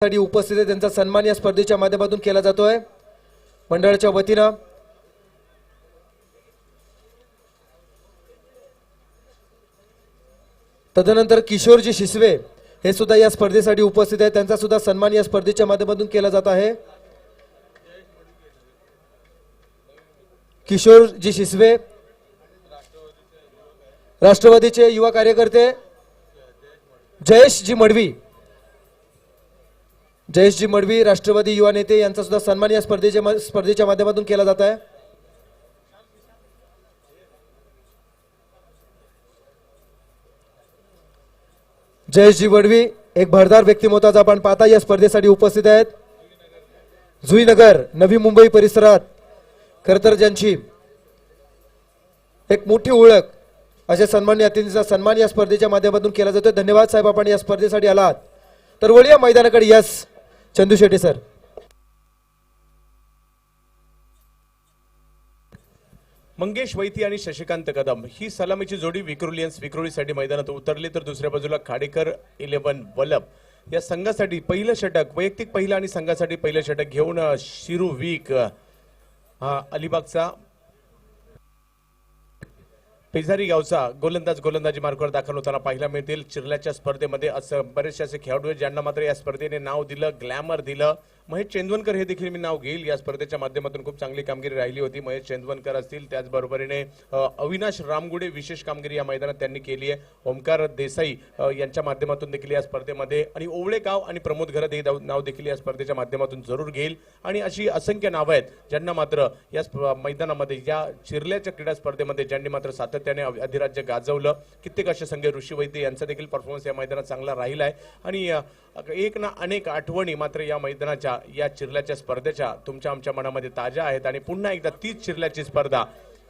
साठी उपस्थित आहे त्यांचा सन्मान या स्पर्धेच्या माध्यमातून केला जातोय मंडळाच्या वतीनं। तदनंतर किशोरजी शिसवे हे सुद्धा या स्पर्धेसाठी उपस्थित आहेत, त्यांचा सुद्धा सन्मान या स्पर्धेच्या माध्यमातून केला जात आहे। किशोरजी शिसवे राष्ट्रवादीचे युवा कार्यकर्ते, जयेशजी मडवी राष्ट्रवादी युवा नेते यांचा सुद्धा सन्मान या स्पर्धेच्या माध्यमातून केला जात आहे। जयेशजी मडवी एक भरदार व्यक्तिमत्वाचा आपण पाहता या स्पर्धेसाठी उपस्थित आहेत। जुईनगर नवी मुंबई परिसरात खरतर ज्यांची एक मोठी ओळख अशा सन्मान्य अतिथींचा सन्मान या स्पर्धेच्या माध्यमातून केला जातो। धन्यवाद साहेब, आपण या स्पर्धेसाठी आलात। तर वळूया मैदानाकडे। Yes Chandu Shetty sir. मंगेश वैती आणि शशिकांत कदम ही सलामीची जोडी विक्रोलीसाठी मैदानात उतरली, तर दुसऱ्या बाजूला खाडेकर 11 वल्लभ या संघासाठी पहिलं षटक, वैयक्तिक पहिलं आणि संघासाठी पहिलं षटक घेऊन शिरू वीक हा अलिबागचा पेजारी गावचा गोलंदाजी मार्गावर दाखल होताना पाहायला मिळतील। चिरल्याच्या स्पर्धेमध्ये असं बरेचसे असे खेळाडू आहेत ज्यांना मात्र या स्पर्धेने नाव दिलं, ग्लॅमर दिलं। महेश चेंदवनकर हे देखील मी नाव घेईल। या स्पर्धेच्या माध्यमातून खूप चांगली कामगिरी राहिली होती। महेश चेंदवनकर असतील, त्याचबरोबरीने अविनाश रामगुडे विशेष कामगिरी या मैदानात त्यांनी केली आहे। ओमकार देसाई यांच्या माध्यमातून देखील या स्पर्धेमध्ये, आणि ओवळेगाव आणि प्रमोद घरत हे नाव देखील या स्पर्धेच्या माध्यमातून जरूर घेईल। आणि अशी असंख्य नावं आहेत ज्यांना मात्र या मैदानामध्ये, या चिरल्याच्या क्रीडा स्पर्धेमध्ये ज्यांनी मात्र सातत्याने अधिराज्य गाजवलं। कित्येक असे संघ ऋषी वैद्य यांचा देखील परफॉर्मन्स या मैदानात चांगला राहिला आहे। आणि एक ना अनेक आठवणी मात्र या मैदानाच्या, या चिरल्याच्या स्पर्धेच्या तुमच्या आमच्या मनामध्ये ताज्या आहेत। आणि पुन्हा एकदा तीच चिरल्याची स्पर्धा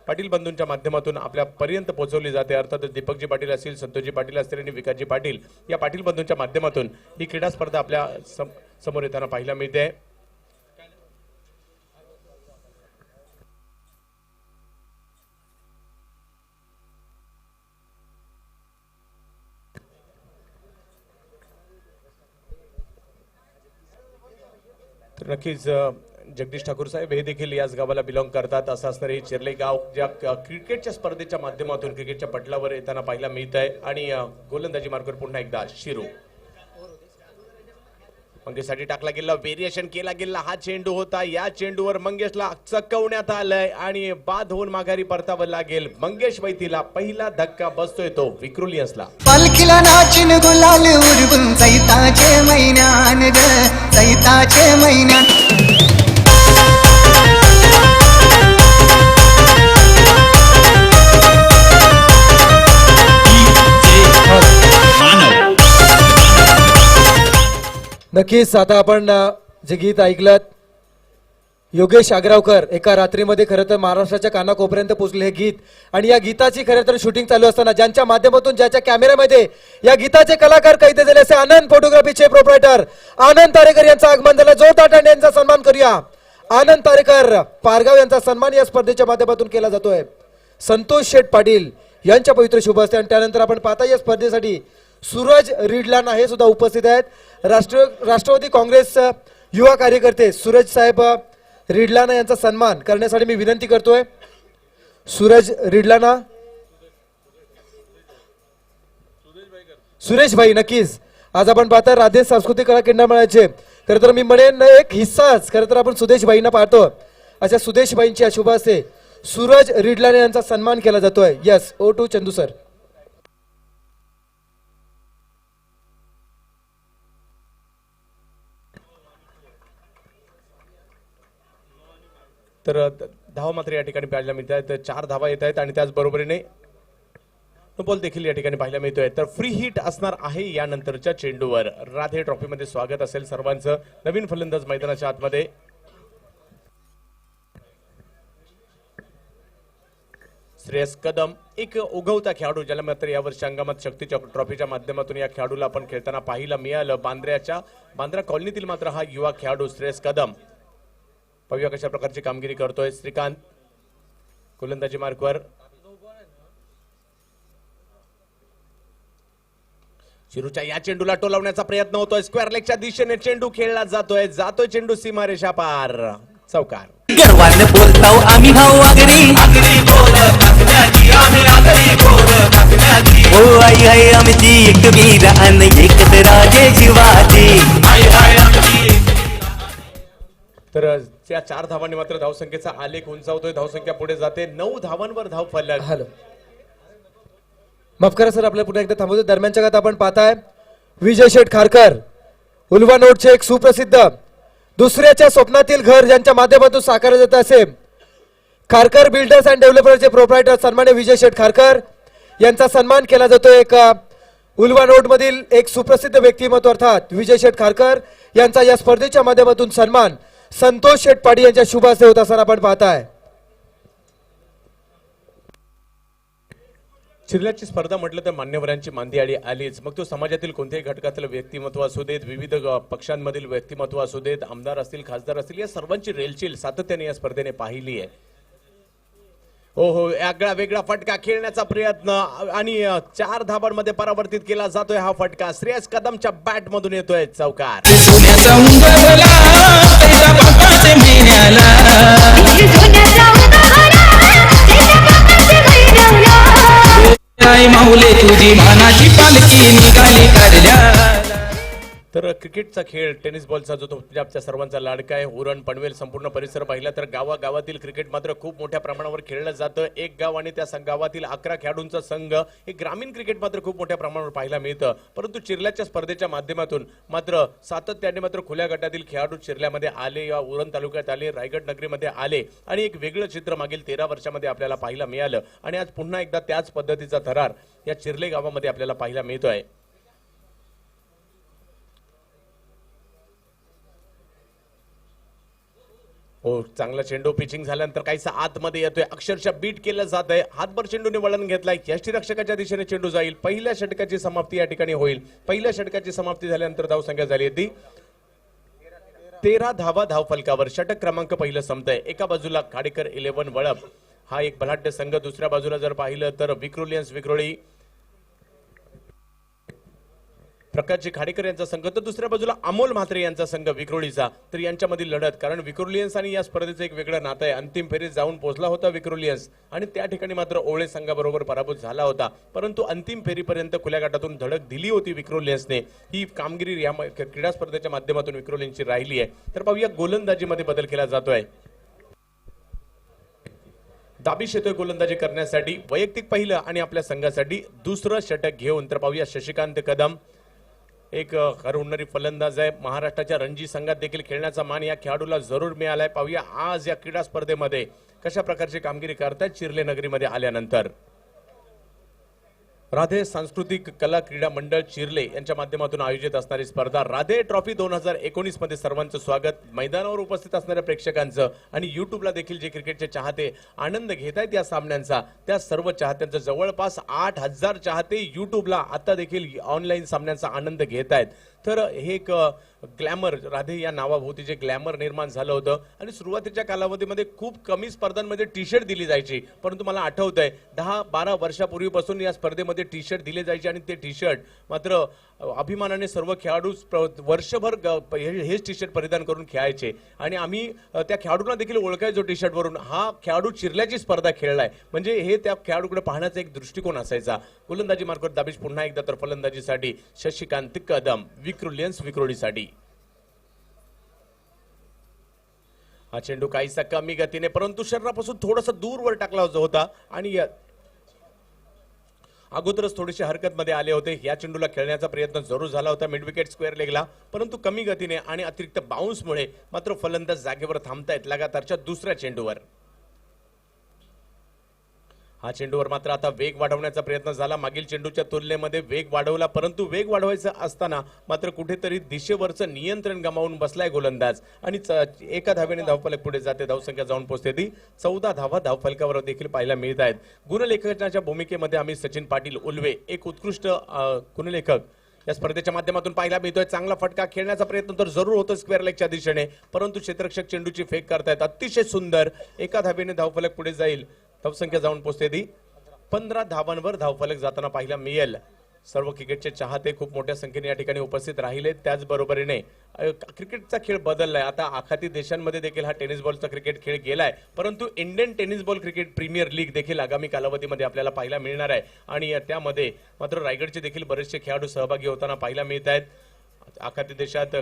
पाटील बंधूंच्या माध्यमातून आपल्या पर्यंत पोहोचवली जाते। अर्थात दीपकजी पाटील असतील, संतोषजी पाटील असतील आणि विकासजी पाटील या पाटील बंधूंच्या माध्यमातून ही क्रीडा स्पर्धा आपल्या समोर येताना पाहायला मिळते। नक्कीच जगदीश ठाकूर साहेब हे देखील याच गावाला बिलॉंग करतात। असं असणारे चिरले गाव ज्या क्रिकेटच्या स्पर्धेच्या माध्यमातून क्रिकेटच्या पटलावर येताना पाहायला मिळत आहे। आणि गोलंदाजी मार्गावर पुन्हा एकदा शिरू मंगेशसाठी टाकला गेला, व्हेरिएशन केला गेला। हा चेंडू होता, या चेंडूवर मंगेशला चकवण्यात आलंय आणि बाद होऊन माघारी परतावं लागेल। मंगेश वैतीला पहिला धक्का बसतोय तो विक्रोलियन्सला। पालखीला नाचिन गुलाल उडवून चैताचे महिन्यान ग, चैताचे महिन्यान। नक्कीच आता आपण जे गीत ऐकलं, योगेश आग्रावकर एका रात्रीमध्ये खरं तर महाराष्ट्राच्या कानाकोपऱ्यापर्यंत पोहोचले हे गीत। आणि या गीताची खरं तर शूटिंग चालू असताना ज्यांच्या माध्यमातून, ज्याच्या कॅमेऱ्यामध्ये या गीताचे कलाकार कैद झाले असे आनंद फोटोग्राफीचे प्रोप्रायटर आनंद तारेकर यांचं आगमन झालं। जोरदार टाळ्यांचा सन्मान करूया। आनंद तारेकर पारगाव यांचा सन्मान या स्पर्धेच्या माध्यमातून केला जातोय। संतोष शेठ पाटील यांच्या पवित्र शुभ हस्ते। आणि त्यानंतर आपण पाहता या स्पर्धेसाठी सूरज रिडलाना हे सुद्धा उपस्थित आहेत। राष्ट्रवादी काँग्रेस युवा कार्यकर्ते सूरज साहेब रिडलाना यांचा सन्मान करण्यासाठी मी विनंती करतोय। सूरज रिडलाना, सुरेश भाई नक्कीच आज आपण पाहता राधे सांस्कृतिक कला केंद्र मंडळाचे खरं तर मी म्हणेन एक हिस्साच खरं तर आपण सुदेश भाईंना पाहतो। अशा सुदेश भाईंची शुभ हस्ते सूरज रिडलाना यांचा सन्मान केला जातोय। Yes oh to Chandu sir. तर धावा मात्र या ठिकाणी पाहायला मिळत आहेत। 4 धावा येत आहेत आणि त्याचबरोबरीने बॉल देखील या ठिकाणी पाहायला मिळतोय। तर फ्री हिट असणार आहे यानंतरच्या चेंडूवर। राधे ट्रॉफीमध्ये स्वागत असेल सर्वांचं। नवीन फलंदाज मैदानाच्या आतमध्ये श्रेयस कदम, एक उगवता खेळाडू ज्याला मात्र यावर्षी अंगामात शक्ती ट्रॉफीच्या माध्यमातून या खेळाडूला आपण खेळताना पाहायला मिळालं। बांद्रा कॉलनीतील मात्र हा युवा खेळाडू श्रेयस कदम पाहूया कशा प्रकारची कामगिरी करतोय। श्रीकांत गोलंदाजी मार्कवर चिरूच्या या चेंडूला टोलवण्याचा प्रयत्न होतोय. स्क्वेअर लेगच्या दिशेने चेंडू खेळला जातोय चेंडू सीमारेषा पार. चौकार. गर्वाने बोलताव आम्ही भाऊ आगरी ओ आई आई आमची एक वीर अन एकच राजे शिवाजी. तर त्या 4 धावांनी मात्र धावसंख्येचा आलेख उंचावतोय. धावसंख्या पुढे जाते. 9 धावांवर धाव फलक. हॅलो, माफ करा सर, आपल्या पुन्हा एकदा थांबवतो. दरम्यानच्या काळात आपण पाहताय विजय शेठ खारकर, उल्वा नोटचे एक सुप्रसिद्ध दुसऱ्याच्या स्वप्नातील घर ज्यांच्या माध्यमातून साकारले जात असे खारकर बिल्डर्स अँड डेव्हलपर्सचे प्रोप्रायटर सन्मान्य विजय शेठ खारकर यांचा सन्मान केला जातो. एक उल्वा नोट मधील एक सुप्रसिद्ध व्यक्तिमत्व अर्थात विजय शेठ खारकर यांचा या स्पर्धेच्या माध्यमातून सन्मान संतोष शेठ पाडी यांच्या शुभ हस्ते होत असताना आपण पाहताय. चिरल्याची स्पर्धा म्हटलं तर मान्यवरांची मांदी आलीच. मग तो समाजातील कोणत्याही घटकातील व्यक्तिमत्व असू देत, विविध पक्षांमधील व्यक्तिमत्व असू देत, आमदार असतील, खासदार असतील, या सर्वांची रेलचेल सातत्याने या स्पर्धेने पाहिली आहे. हो, आगळा वेगळा फटका खेळण्याचा प्रयत्न आणि 4 धावांमध्ये परावर्तित केला जातोय हा फटका. श्रेयस कदमच्या बॅट मधून येतोय चौकार. माऊले तुझी मानाची पालखी निघाली काढल्या. तर क्रिकेटचा खेळ, टेनिस बॉलचा जो तो पंजाबच्या सर्वांचा लाडका आहे. उरण, पनवेल संपूर्ण परिसर पाहिला तर गावागावातील क्रिकेट मात्र खूप मोठ्या प्रमाणावर खेळलं जातं. एक गाव आणि त्या गावातील 11 खेळाडूंचा संघ हे ग्रामीण क्रिकेट मात्र खूप मोठ्या प्रमाणावर पाहायला मिळतं. परंतु चिरल्याच्या स्पर्धेच्या माध्यमातून मात्र सातत्याने मात्र खुल्या गटातील खेळाडू चिरल्यामध्ये आले, या उरण तालुक्यात आले, रायगड नगरीमध्ये आले आणि एक वेगळं चित्र मागील 13 वर्षामध्ये आपल्याला पाहायला मिळालं. आणि आज पुन्हा एकदा त्याच पद्धतीचा थरार या चिरले गावामध्ये आपल्याला पाहायला मिळतोय. हो, चांगला चेंडू पिचिंग झाल्यानंतर काहीसा आतमध्ये येतोय, अक्षरशः बीट केलं जात आहे. हातभर चेंडूने वळण घेतलाय. यष्टीरक्षकाच्या दिशेने चेंडू जाईल. पहिल्या षटकाची समाप्ती या ठिकाणी होईल. पहिल्या षटकाची समाप्ती झाल्यानंतर धावसंख्या झाली होती 13 धावा धावफलकावर. षटक क्रमांक पहिलं संपतंय. एका बाजूला खाडेकर 11 वळप हा एक बलाढ्य संघ, दुसऱ्या बाजूला जर पाहिलं तर विक्रोलियन्स विक्रोळी प्रकाशजी खाडेकर यांचा संघ, तर दुसऱ्या बाजूला अमोल म्हात्रे यांचा संघ विक्रोळीचा. तर यांच्यामधील लढत, कारण विक्रोलियन्स आणि या स्पर्धेचं एक वेगळं नातं आहे. अंतिम फेरीत जाऊन पोहोचला होता विक्रोलियन्स आणि त्या ठिकाणी मात्र ओळे संघाबरोबर पराभूत झाला होता. परंतु अंतिम फेरीपर्यंत खुल्या गटातून धडक दिली होती विक्रोलियन्सने. ही कामगिरी या क्रीडा स्पर्धेच्या माध्यमातून विक्रोलियन्सची राहिली आहे. तर पाहूया गोलंदाजीमध्ये बदल केला जातोय. दाबिश येतोय गोलंदाजी करण्यासाठी, वैयक्तिक पहिलं आणि आपल्या संघासाठी दुसरं षटक घेऊन. तर पाहूया शशिकांत कदम, एक हरहुन्नरी फलंदाज आहे. महाराष्ट्राच्या रणजी संघात देखील खेळण्याचा मान या खेळाडूला जरूर मिळालाय. पाहूया आज या क्रीडा स्पर्धेमध्ये कशा प्रकारची कामगिरी करतायत चिरले नगरीमध्ये आल्यानंतर. राधे सांस्कृतिक कला क्रीडा मंडळ चिरले यांच्या माध्यमातून आयोजित असणारी स्पर्धा राधे ट्रॉफी 2019 मध्ये सर्वांचं स्वागत. मैदानावर उपस्थित असणाऱ्या प्रेक्षकांचं आणि युट्यूबला देखील जे क्रिकेटचे चाहते आनंद घेत आहेत या सामन्यांचा, त्या सर्व चाहत्यांचं जवळपास 8,000 चाहते युट्यूबला आता देखील ऑनलाईन सामन्यांचा आनंद घेत आहेत. तर हे एक ग्लॅमर, राधे या नावाभोवती जे ग्लॅमर निर्माण झालं होतं आणि सुरुवातीच्या कालावधीमध्ये खूप कमी स्पर्धांमध्ये टी शर्ट दिली जायची. परंतु मला आठवतंय 10-12 वर्षापूर्वीपासून या स्पर्धेमध्ये टी शर्ट दिले जायचे आणि ते टी शर्ट मात्र अभिमानाने सर्व खेळाडू वर्षभर हेच टी शर्ट परिधान करून खेळायचे आणि आम्ही त्या खेळाडूंना देखील ओळखायचो टी शर्ट वरून. हा खेळाडू चिरल्याची स्पर्धा खेळलाय म्हणजे हे त्या खेळाडूकडे पाहण्याचा एक दृष्टिकोन असायचा. गोलंदाजी मार्फत दाबिश पुन्हा एकदा तर फलंदाजीसाठी शशिकांत कदम विक्रोलियन्स विक्रोळीसाठी. हा चेंडू काहीसा कमी गतीने परंतु शरीरापासून थोडासा दूरवर टाकला होता आणि अगोदरच थोडीशी हरकत मध्ये आले होते. या चेंडूला खेळण्याचा प्रयत्न जरूर झाला होता मिड विकेट स्क्वेअर लेगला, परंतु कमी गतीने आणि अतिरिक्त बाउन्समुळे मात्र फलंदाज जागेवर थांबतायत लगातारच्या दुसऱ्या चेंडूवर. हा चेंडूवर मात्र आता वेग वाढवण्याचा प्रयत्न झाला. मागील चेंडूच्या तुलनेमध्ये वेग वाढवला, परंतु वेग वाढवायचा असताना मात्र कुठेतरी दिशेवरचं नियंत्रण गमावून बसलाय गोलंदाज आणि एका धावेने धावफलक पुढे जाते. धावसंख्या जाऊन पोहोचते ती 14 धावा धावफलकावर देखील पाहायला मिळत आहेत. गुणलेखनाच्या भूमिकेमध्ये आम्ही सचिन पाटील उल्वे, एक उत्कृष्ट गुणलेखक या स्पर्धेच्या माध्यमातून पाहायला मिळतोय. चांगला फटका खेळण्याचा प्रयत्न तर जरूर होतो स्क्वेअर लेगच्या दिशेने, परंतु क्षेत्ररक्षक चेंडूची फेक करतायत. अतिशय सुंदर एका धावेने धावफलक पुढे जाईल. धावसंख्या जाऊन पोहोचते ती 15 धावांवर धावफलक जाताना पाहायला मिळेल. सर्व क्रिकेटचे चाहते खूप मोठ्या संख्येने या ठिकाणी उपस्थित राहिले. त्याचबरोबरीने क्रिकेटचा खेळ बदललाय. आता आखाती देशांमध्ये देखील हा टेनिस बॉलचा क्रिकेट खेळ गेलाय, परंतु Indian tennis ball cricket premier league देखील आगामी कालावधीमध्ये आपल्याला पाहायला मिळणार आहे. आणि त्यामध्ये मात्र रायगडचे देखील बरेचसे खेळाडू सहभागी होताना पाहायला मिळत आहेत. आखाती देशात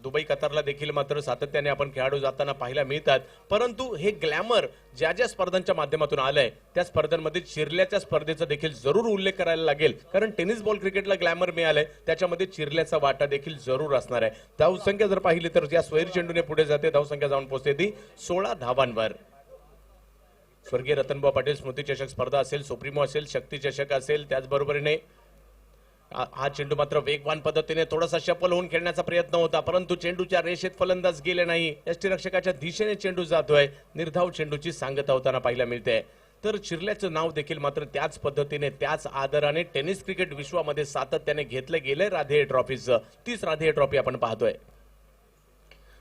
दुबई कतारला देखील मात्र सातत्याने आपण खेळाडू जाताना पाहायला मिळतात. परंतु हे ग्लॅमर ज्या ज्या स्पर्धांच्या माध्यमातून आलंय त्या स्पर्धांमध्ये चिरल्याच्या स्पर्धेचा देखील जरूर उल्लेख करायला लागेल, कारण टेनिस बॉल क्रिकेटला ग्लॅमर मिळालंय, त्याच्यामध्ये चिरल्याचा वाटा देखील जरूर असणार आहे. धावसंख्या जर पाहिली तर या स्वैर चेंडूने पुढे जाते, धावसंख्या जाऊन पोहोचते ती 16 धावांवर. स्वर्गीय रतनभाऊ पाटील स्मृती चषक स्पर्धा असेल, सुप्रीमो असेल, शक्ती चषक असेल, त्याचबरोबरीने हा चेंडू मात्र वेगवान पद्धतीने थोडासा शफल होऊन खेळण्याचा प्रयत्न होता, परंतु चेंडूच्या रेषेत फलंदाज गेले नाही. यष्टीरक्षकाच्या दिशेने चेंडू जातोय. निर्धाव चेंडूची सांगता होताना पाहायला मिळते. तर चिरल्याचं नाव देखील मात्र त्याच पद्धतीने त्याच आदराने टेनिस क्रिकेट विश्वामध्ये सातत्याने घेतलं गेलंय राधेय ट्रॉफीचं. तीच राधेय ट्रॉफी आपण पाहतोय.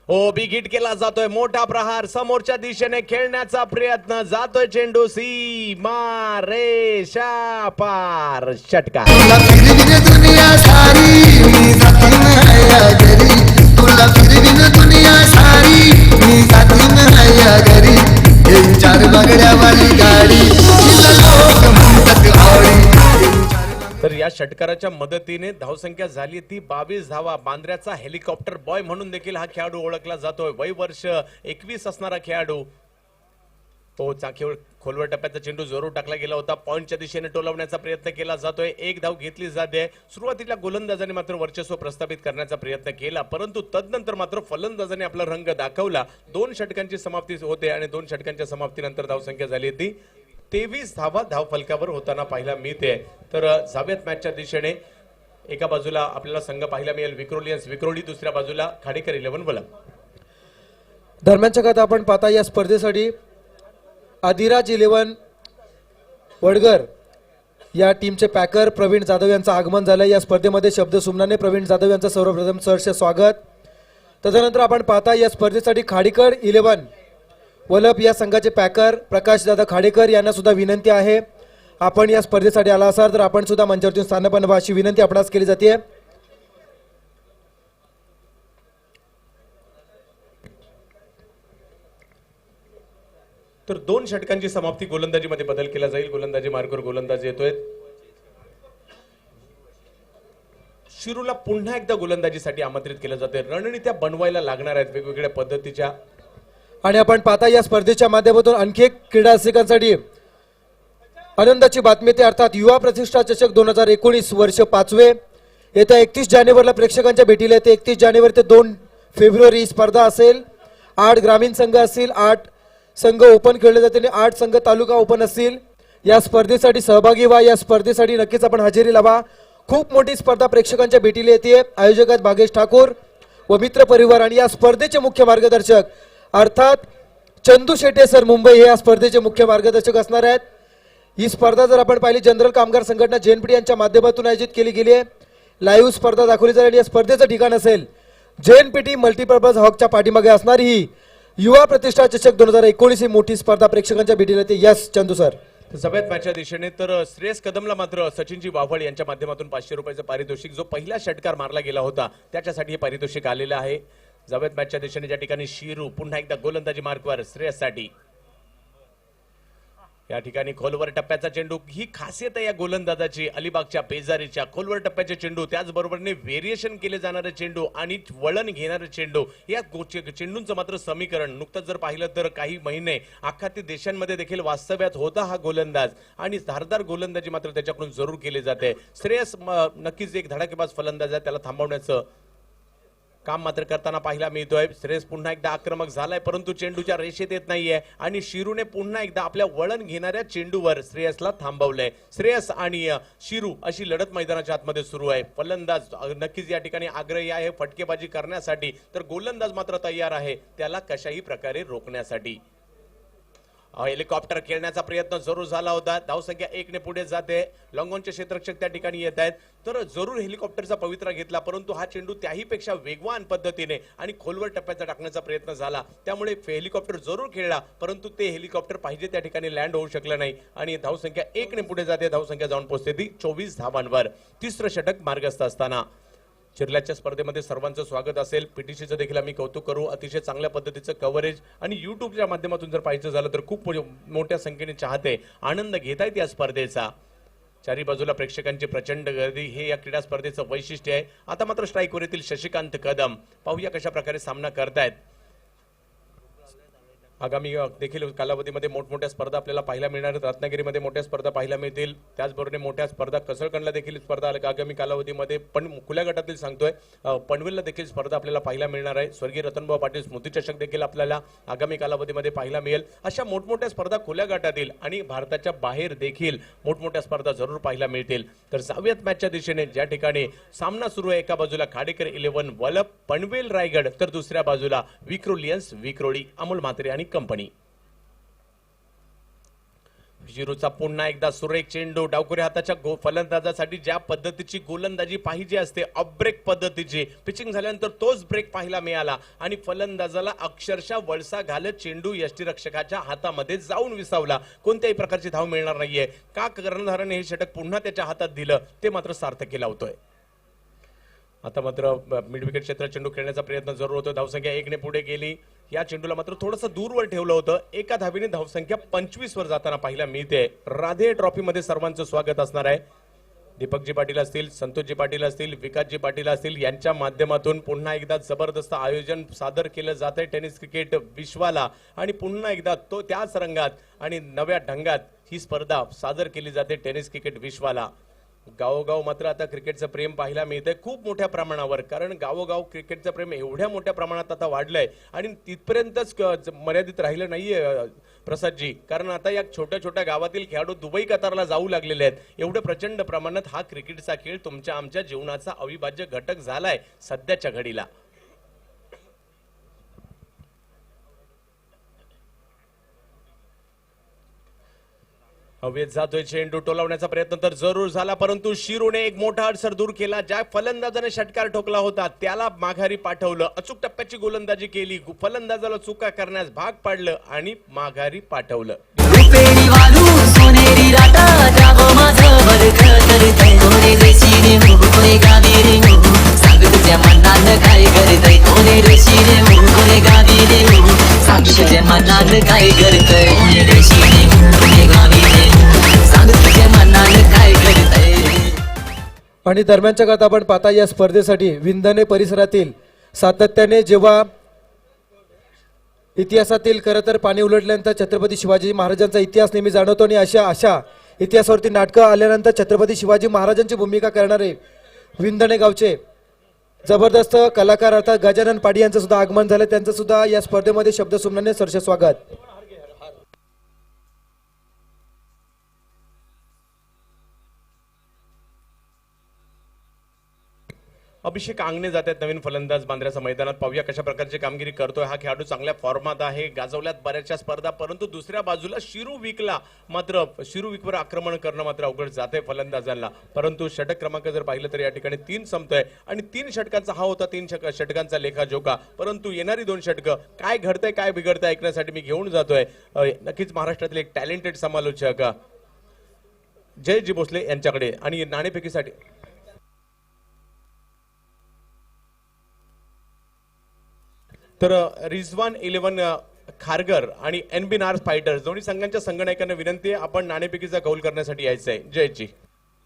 ओ बिग हिट केला जातोय, मोठा प्रहार समोरच्या दिशेने खेळण्याचा प्रयत्न, जातोय चेंडू सीमा रेषा पार, षटकार. तुला फिरविन दुनिया सारी मी जातीन या घरी, तुला फिरविन दुनिया सारी मी जातीन या घरी, हे चार बागड्यावाली गाडी तिला लोक म्हणतात आवडी. तर या षटकाराच्या मदतीने धावसंख्या झाली ती 22 धावा. बांद्र्याचा हेलिकॉप्टर बॉय म्हणून देखील हा खेळाडू ओळखला जातोय. वय वर्ष 21 असणारा खेळाडू. तो चाकीवर खोलवर टप्प्याचा चेंडू जरूर टाकला गेला होता. पॉइंटच्या दिशेने टोलवण्याचा प्रयत्न केला जातोय. एक धाव घेतली जाते. सुरुवातीला गोलंदाजाने मात्र वर्चस्व प्रस्थापित करण्याचा प्रयत्न केला, परंतु तदनंतर मात्र फलंदाजाने आपला रंग दाखवला. 2 षटकांची समाप्ती होते आणि 2 षटकांच्या समाप्तीनंतर धावसंख्या झाली ती 23 धावा धाव फलकावर होताना पाहायला मिळते. तर जावेत मॅचच्या दिशेने एका बाजूला आपल्याला संघ पाहायला मिळेल विक्रोलियन्स विक्रोळी, दुसऱ्या बाजूला खाडेकर 11 वलम. दरम्यानच्या काळात आपण पाहता या स्पर्धेसाठी आदिराज 11 वडगर या टीमचे पॅकर प्रवीण जाधव यांचं आगमन झालं. या स्पर्धेमध्ये शब्द सुमनाने प्रवीण जाधव यांचं सर्वप्रथम सहर्ष स्वागत. तदनंतर आपण पाहता या स्पर्धेसाठी खाडेकर 11 वलप या संघाचे पॅकर प्रकाश दादा खाडेकर यांना सुद्धा विनंती आहे, आपण या स्पर्धेसाठी आला असाल तर आपण सुद्धा मंचावरती स्थान बनवा अशी विनंती आपणास केली जाते. तर 2 षटकांची समाप्ती गोलंदाजीमध्ये बदल केला जाईल. गोलंदाजी मार्गावर गोलंदाज येतोय. शिरूला पुन्हा एकदा गोलंदाजीसाठी आमंत्रित केलं जाते. रणनीत्या बनवायला लागणार आहेत वेगवेगळ्या पद्धतीच्या. आणि आपण पाहता या स्पर्धेच्या माध्यमातून आणखी एक क्रीडा रसिकांसाठी आनंदाची बातमी ते अर्थात युवा प्रतिष्ठा चषक 2019 वर्ष 5वे येत्या 31 जानेवारीला प्रेक्षकांच्या भेटीला येते. 31 जानेवारी ते 2 फेब्रुवारी स्पर्धा असेल. 8 ग्रामीण संघ असतील, 8 संघ ओपन खेळले जातील, 8 संघ तालुका ओपन असतील. या स्पर्धेसाठी सहभागी व्हा. या स्पर्धेसाठी नक्कीच आपण हजेरी लावा. खूप मोठी स्पर्धा प्रेक्षकांच्या भेटीला येते. आयोजक आहेत भागेश ठाकूर व मित्र परिवार आणि या स्पर्धेचे मुख्य मार्गदर्शक अर्थात चंदू शेटे सर मुंबई हे या स्पर्धेचे मुख्य मार्गदर्शक असणार आहेत. ही स्पर्धा जर आपण पाहिली जनरल कामगार संघटना JNPT यांच्या माध्यमातून आयोजित केली गेली आहे. लाईव्ह स्पर्धा दाखवली जाईल. या स्पर्धेचं ठिकाण असेल JNPT मल्टीपर्पज हॉकच्या पाठीमागे असणारी ही युवा प्रतिष्ठा चषक 2019 ही मोठी स्पर्धा प्रेक्षकांच्या भेटीला येते. Yes Chandu sir. सगळ्यात मॅचच्या दिशेने तर श्रेयस कदमला मात्र सचिनजी वाव्हळ यांच्या माध्यमातून 500 रुपयाचं पारितोषिक, जो पहिला षटकार मारला गेला होता त्याच्यासाठी हे पारितोषिक आलेलं आहे. जावेद मॅचच्या दिशेने ज्या ठिकाणी शिरू पुन्हा एकदा गोलंदाजी मार्कवर श्रेयससाठी. या ठिकाणी खोलवर टप्प्याचा चेंडू, ही खासियत आहे या गोलंदाजाची. अलिबागच्या पेजारीच्या खोलवर टप्प्याचे चेंडू, त्याचबरोबरने व्हेरिएशन केले जाणारे चेंडू आणि वळण घेणारे चेंडू, या चेंडूंचं मात्र समीकरण नुकतंच जर पाहिलं तर काही महिने आखाती देशांमध्ये देखील वास्तव्यात होता हा गोलंदाज आणि धारदार गोलंदाजी मात्र त्याच्याकडून जरूर केली जाते. श्रेयस नक्कीच एक धडाकेबाज फलंदाज आहे, त्याला थांबवण्याचं काम मात्र करताना पाहायला मिळतोय. श्रेयस पुन्हा एकदा आक्रमक झालाय, परंतु चेंडूच्या रेषेत येत नाहीये आणि शिरूने पुन्हा एकदा आपल्या वळण घेणाऱ्या चेंडूवर श्रेयसला थांबवलंय. श्रेयस आणि शिरू अशी लढत मैदानाच्या आतमध्ये सुरू आहे. फलंदाज नक्कीच या ठिकाणी आग्रही आहे फटकेबाजी करण्यासाठी, तर गोलंदाज मात्र तयार आहे त्याला कशाही प्रकारे रोखण्यासाठी. हेलिकॉप्टर खेळण्याचा प्रयत्न जरूर झाला होता. धावसंख्या 1 ने पुढे जाते. लॉंगॉनचे क्षेत्ररक्षक त्या ठिकाणी येत आहेत. तर जरूर हेलिकॉप्टरचा पवित्रा घेतला, परंतु हा चेंडू त्याही पेक्षा वेगवान पद्धतीने आणि खोलवर टप्प्याचा टाकण्याचा प्रयत्न झाला. त्यामुळे हेलिकॉप्टर जरूर खेळला, परंतु ते हेलिकॉप्टर पाहिजे त्या ठिकाणी लँड होऊ शकलं नाही आणि धावसंख्या 1 ने पुढे जाते. धावसंख्या जाऊन पोहोचते ती 24 धावांवर. तिसरं षटक मार्गस्थ असताना चिरल्याच्या स्पर्धेमध्ये सर्वांचं स्वागत असेल. पीटीसीचं देखील आम्ही कौतुक करू. अतिशय चांगल्या पद्धतीचं कव्हरेज आणि युट्यूबच्या माध्यमातून जर पाहायचं झालं तर खूप मोठ्या संख्येने चाहते आनंद घेत आहेत या स्पर्धेचा. चारी बाजूला प्रेक्षकांची प्रचंड गर्दी हे या क्रीडा स्पर्धेचं वैशिष्ट्य आहे. आता मात्र स्ट्राईकवर येथील शशिकांत कदम पाहूया कशा प्रकारे सामना करतायत. आगामी देखील कालावधीमध्ये मोठमोठ्या स्पर्धा आपल्याला पाहायला मिळणार आहेत. रत्नागिरीमध्ये मोठ्या स्पर्धा पाहायला मिळतील. त्याचबरोबर मोठ्या स्पर्धा कसळकणला देखील स्पर्धा आगामी कालावधीमध्ये पण खुल्या गटातील सांगतोय पनवेलला देखील स्पर्धा आपल्याला पाहायला मिळणार आहे. स्वर्गीय रतनभाऊ पाटील स्मृती चषक देखील आपल्याला आगामी कालावधीमध्ये पाहायला मिळेल. अशा मोठमोठ्या स्पर्धा खुल्या गटातील आणि भारताच्या बाहेर देखील मोठमोठ्या स्पर्धा जरूर पाहायला मिळतील. तर 6व्या मॅचच्या दिशेने ज्या ठिकाणी सामना सुरू आहे, एका बाजूला खाडेकर 11 वलप पनवेल रायगड, तर दुसऱ्या बाजूला विक्रोलियन्स विक्रोळी अमोल म्हात्रे आणि कंपनी. शिरूचा पुन्हा एकदा सुरेख चेंडू. डावखुऱ्या हाताच्या फलंदाजासाठी ज्या पद्धतीची गोलंदाजी पाहिजे असते, ऑफब्रेक पद्धतीची, पिचिंग झाल्यानंतर तोच ब्रेक पाहायला मिळाला आणि फलंदाजाला अक्षरशः वळसा घालत चेंडू यष्टीरक्षकाच्या हातामध्ये जाऊन विसावला. कोणत्याही प्रकारची धाव मिळणार नाहीये. का कर्णधाराने हे षटक पुन्हा त्याच्या हातात दिलं ते मात्र सार्थकी लावतोय. आता मात्र मिड विकेट क्षेत्रात चेंडू खेळण्याचा प्रयत्न जरूर होतो. धावसंख्या 1 ने पुढे गेली. या चेंडूला मात्र थोडंसं दूरवर ठेवलं होतं. एका धावेने धावसंख्या 25 वर जाताना पाहायला मिळते. राधे ट्रॉफीमध्ये सर्वांचं स्वागत असणार आहे. दीपकजी पाटील असतील, संतोषजी पाटील असतील, विकासजी पाटील असतील यांच्या माध्यमातून पुन्हा एकदा जबरदस्त आयोजन सादर केलं जात आहे टेनिस क्रिकेट विश्वाला आणि पुन्हा एकदा तो त्याच रंगात आणि नव्या ढंगात ही स्पर्धा सादर केली जाते टेनिस क्रिकेट विश्वाला. गावोगाव मात्र आता क्रिकेटचं प्रेम पाहायला मिळतंय खूप मोठ्या प्रमाणावर, कारण गावोगाव क्रिकेटचं प्रेम एवढ्या मोठ्या प्रमाणात आता वाढलंय आणि तिथपर्यंतच मर्यादित राहिलं नाहीये प्रसादजी, कारण आता या छोट्या छोट्या गावातील खेळाडू दुबई कतारला जाऊ लागलेले आहेत. एवढ्या प्रचंड प्रमाणात हा क्रिकेटचा खेळ तुमच्या आमच्या जीवनाचा अविभाज्य घटक झालाय सध्याच्या घडीला. हवेत जातोय चेंडू, टोलावण्याचा प्रयत्न तर जरूर झाला, परंतु शिरूने एक मोठा अडसर दूर केला. ज्या फलंदाजाने षटकार ठोकला होता त्याला माघारी पाठवलं. अचूक टप्प्याची गोलंदाजी केली, फलंदाजाला चुका करण्यास भाग पाडलं आणि माघारी पाठवलं. रुपेरी वालू सोनेरी राता जागो माझं बरखं करतय कोणी रेशीने हो कोणी गावी रे हो सांग तुझ्या मनात काय करतय कोणी रेशीने हो कोणी गावी रे हो सांग तुझ्या मनात काय करतय कोणी रेशीने हो कोणी गावी रे हो सांग तुझ्या मनात काय करतय. आणि दरम्यानच्या काळात आपण पाहता या स्पर्धेसाठी विंधने परिसरातील सातत्याने जेव्हा इतिहासातील खरं तर पाणी उलटल्यानंतर छत्रपती शिवाजी महाराजांचा इतिहास नेहमी जाणवतो आणि अशा इतिहासावरती नाटकं आल्यानंतर छत्रपती शिवाजी महाराजांची भूमिका करणारे विंधणे गावचे जबरदस्त कलाकार अर्थात गजानन पाडी यांचं सुद्धा आगमन झालं. त्यांचं सुद्धा या स्पर्धेमध्ये शब्दसुमनाने सरस स्वागत. अभिषेक आंगणे जातात नवीन फलंदाज बांद्र्याच्या मैदानात. पाहूया कशा प्रकारची कामगिरी करतोय हा खेळाडू. चांगल्या फॉर्मात आहे, गाजवल्यात बऱ्याचशा स्पर्धा, परंतु दुसऱ्या बाजूला शिरू विकवर आक्रमण करणं मात्र अवघड जाते फलंदाजांना. परंतु षटक क्रमांक जर पाहिलं तर या ठिकाणी 3 संपतोय आणि 3 षटकांचा हा होता 3 षटकांचा लेखाजोखा. परंतु येणारी 2 षटकं काय घडतंय काय बिघडतंय ऐकण्यासाठी मी घेऊन जातोय नक्कीच महाराष्ट्रातील एक टॅलेंटेड समालोचक जयजी भोसले यांच्याकडे. आणि नाणेफेकीसाठी तर रिझवान 11 खारगर आणि NB नार्स फायटर्स दोन्ही संघांच्या संघनायकांना विनंती आहे आपण नाणेफेकीचा कौल करण्यासाठी यायचं आहे. जयजी.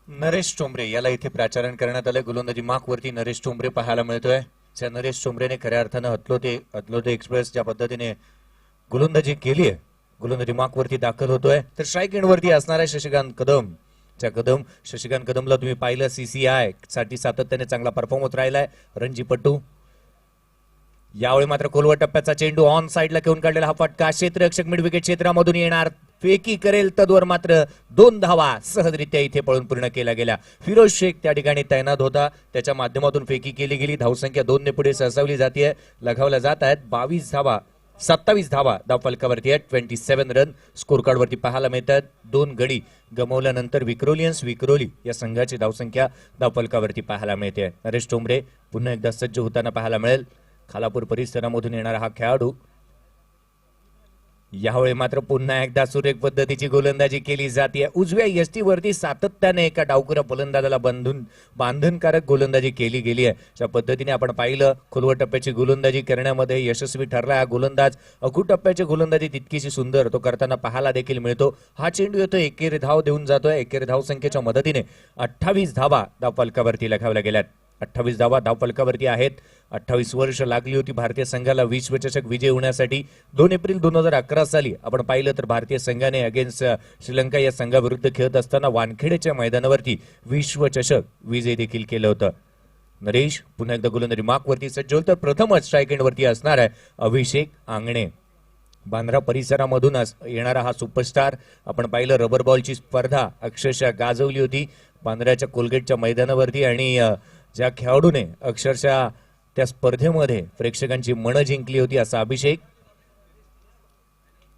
नरेश टोंबरे याला इथे प्राचारण करण्यात आलं. गोलंदाजी मार्क वरती नरेश टोंबरे पाहायला मिळतोय. त्या नरेश टोंबरेने खऱ्या अर्थानं हतलोते एक्सप्रेस ज्या पद्धतीने गोलंदाजी केली आहे, गोलंदाजी मार्क वरती दाखल होतोय. तर स्ट्राईक एंड वरती असणार आहे शशिकांत कदम. शशिकांत कदमला तुम्ही पाहिलं CCI साठी सातत्याने चांगला परफॉर्म होत राहिलाय. रणजीपट्टू यावेळी मात्र खोलवर टप्प्याचा चेंडू ऑन साइडला घेऊन काढलेला हा फटका क्षेत्ररक्षक मिड विकेट क्षेत्रामधून येणार, फेकी करेल तद्वर मात्र 2 धावा सहजरित्या इथे पळून पूर्ण केल्या गेल्या. फिरोज शेख त्या ठिकाणी तैनात होता, त्याच्या माध्यमातून फेकी केली गेली. धावसंख्या 2 ने पुढे सरसावली जाते, लगावल्या जात आहेत. 22 धावा 27 धावा धावफलकावरती आहेत. 27 रन स्कोर कार्ड वरती पाहायला मिळतात. 2 गडी गमावल्यानंतर विक्रोली या संघाची धावसंख्या धावफलकावरती पाहायला मिळते. नरेश टोंबरे पुन्हा एकदा सज्ज होताना पाहायला मिळेल. खालापूर परिसरामधून येणारा हा खेळाडू यावेळी मात्र पुन्हा एकदा सुरेख पद्धतीची गोलंदाजी केली जाते. उजव्या यष्टीवरती सातत्याने एका डावखुऱ्या फलंदाजाला बांधनकारक गोलंदाजी केली गेली आहे. अशा पद्धतीने आपण पाहिलं खोलवर टप्प्याची गोलंदाजी करण्यामध्ये यशस्वी ठरला हा गोलंदाज. अखू टप्प्याची गोलंदाजी तितकीशी सुंदर तो करताना पाहायला देखील मिळतो. हा चेंडू येतो एकेरी धाव देऊन जातोय. एकेरी धाव संख्येच्या मदतीने 28 धावा धावफलकावरती लगावल्या गेल्यात. 28 धावा धावफलकावरती आहेत. 28 वर्ष लागली होती भारतीय संघाला विश्वचषक विजय होण्यासाठी. 2 एप्रिल 2011 साली आपण पाहिलं तर भारतीय संघाने अगेन्स्ट श्रीलंका या संघाविरुद्ध खेळत असताना वानखेडेच्या मैदानावरती विश्वचषक विजय देखील केलं होतं. नरेश पुन्हा एकदा गोलंदाजी मार्कवरती सज्ज होईल तर प्रथमच स्ट्राईक एंडवरती असणार आहे अभिषेक आंगणे. बांद्रा परिसरामधून येणारा हा सुपरस्टार आपण पाहिलं रबर बॉलची स्पर्धा अक्षरशः गाजवली होती बांद्र्याच्या कोलगेटच्या मैदानावरती आणि ज्या खेळाडूने अक्षरशः त्या स्पर्धेमध्ये प्रेक्षकांची मनं जिंकली होती असा अभिषेक.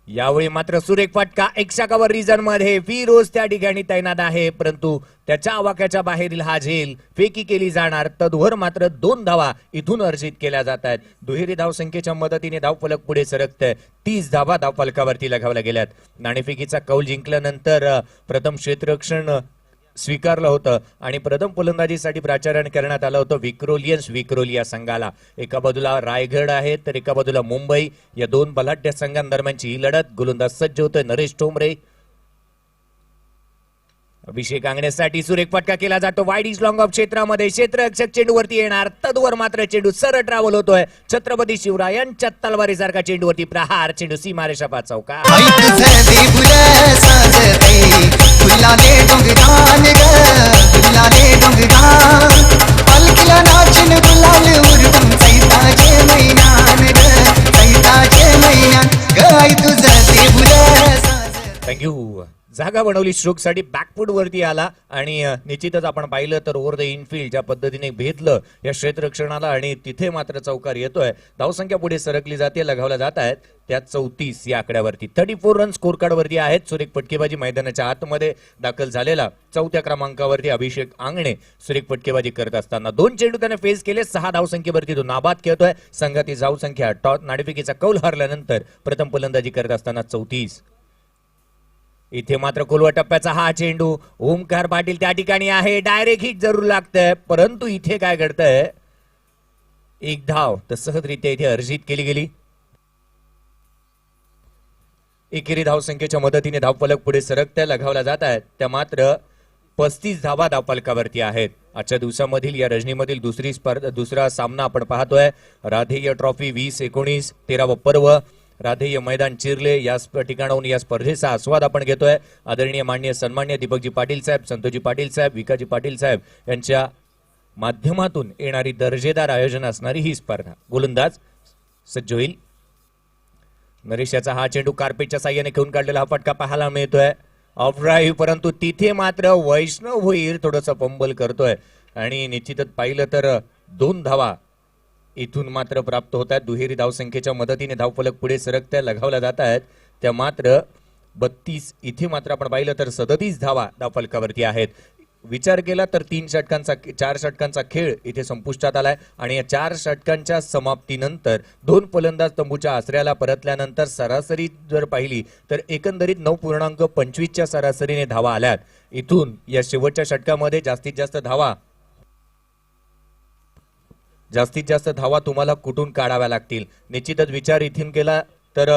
यावेळी मात्र सुरेख फटका एकशाकावर रिझन मध्ये फिरोज त्या ठिकाणी तैनात आहे परंतु त्याच्या आवाक्याच्या बाहेरील हा झेल फेकी केली जाणार. तद्वर मात्र 2 धावा इथून अर्जित केल्या जात आहेत. दुहेरी धावसंख्येच्या मदतीने धावफलक पुढे सरकतंय. 30 धावा धावफलकावरती लगावल्या गेल्यात. नाणेफेकीचा कौल जिंकल्यानंतर प्रथम क्षेत्ररक्षण स्वीकारलं होतं आणि प्रथम फलंदाजीसाठी प्राचारण करण्यात आलं होतं विक्रोली या संघाला. एका बाजूला रायगड आहे तर एका बाजूला मुंबई. या 2 बलाढ्य संघांदरम्यानची ही लढत. गोलंदाज सज्ज होतोय नरेश टोंबरे. अभिषेक आंगण्यासाठी सुरेख फटका केला जातो वाईड इज लॉंग ऑफ क्षेत्रामध्ये. क्षेत्ररक्षक चेंडूवरती येणार तद्वर मात्र चेंडू सरळ ट्रॅव्हल होतोय. छत्रपती शिवरायांच्या तलवारीसारखा चेंडूवरती प्रहार. चेंडू सीमारेषा चौका. थँक्यू. जागा बनवली स्ट्रोक साठी बॅकफूट वरती आला आणि निश्चितच आपण पाहिलं तर ओव्हर द इनफिल्ड ज्या पद्धतीने भेदलं या क्षेत्ररक्षणाला आणि तिथे मात्र चौकार येतोय. धावसंख्या पुढे सरकली जाते. लगावल्या जात आहेत त्या 34 या आकड्यावरती. 34 रन स्कोर कार्ड वरती आहेत. सुरेख फटकेबाजी मैदानाच्या आतमध्ये दाखल झालेला 4थ्या क्रमांकावरती अभिषेक आंगणे सुरेख फटकेबाजी करत असताना 2 चेंडू त्याने फेस केले. 6 धावसंख्येवरती तो नाबाद खेळतोय. संघाची धावसंख्या नाणेफेकीचा कौल हरल्यानंतर प्रथम फलंदाजी करत असताना 34. इथे मात्र खोलवा टप्प्याचा हा चेंडू ओमकार पाटील त्या ठिकाणी आहे. डायरेक्ट हिट जरूर लागतंय परंतु इथे काय घडतंय 1 धाव तर सहजरित्या इथे अर्जित केली गेली. एकेरी धावसंख्येच्या मदतीने धावफलक पुढे सरकत्या लगावल्या जात आहेत. त्या मात्र 35 धावा धावफलकावरती आहेत. आजच्या दिवसामधील या रजनीमधील दुसरा सामना आपण पाहतोय. राधेय ट्रॉफी 2019 13वा पर्व. राधेय मैदान चिरले या ठिकाणाहून या स्पर्धेचा आस्वाद आपण घेतोय. आदरणीय माननीय सन्माननीय दीपकजी पाटील साहेब, संतोषजी पाटील साहेब, विकाजी पाटील साहेब यांच्या माध्यमातून येणारी दर्जेदार आयोजन असणारी ही स्पर्धा. गोलंदाज सज्ज होईल. नरेशाचा हा चेंडू कार्पेटच्या साह्याने खेळून काढलेला हा फटका पाहायला मिळतोय. ऑफ ड्राईव्ह परंतु तिथे मात्र वैष्णव होईल थोडंसं पंबल करतोय आणि निश्चितच पाहिलं तर 2 धावा इथून मात्र प्राप्त होत आहेत. दुहेरी धावसंख्येच्या मदतीने धावफलक पुढे सरकत्या लगावल्या जात आहेत. त्या मात्र 32 इथे मात्र आपण पाहिलं तर 37 धावा धावफलकावरती आहेत. विचार केला तर 4 षटकांचा खेळ इथे संपुष्टात आलाय आणि या 4 षटकांच्या समाप्तीनंतर 2 फलंदाज तंबूच्या आसऱ्याला परतल्यानंतर सरासरी जर पाहिली तर एकंदरीत 9.25च्या सरासरीने धावा आल्यात. इथून या शेवटच्या षटकामध्ये जास्तीत जास्त धावा तुम्हाला कुठून काढाव्या लागतील. निश्चितच विचार इथून केला तर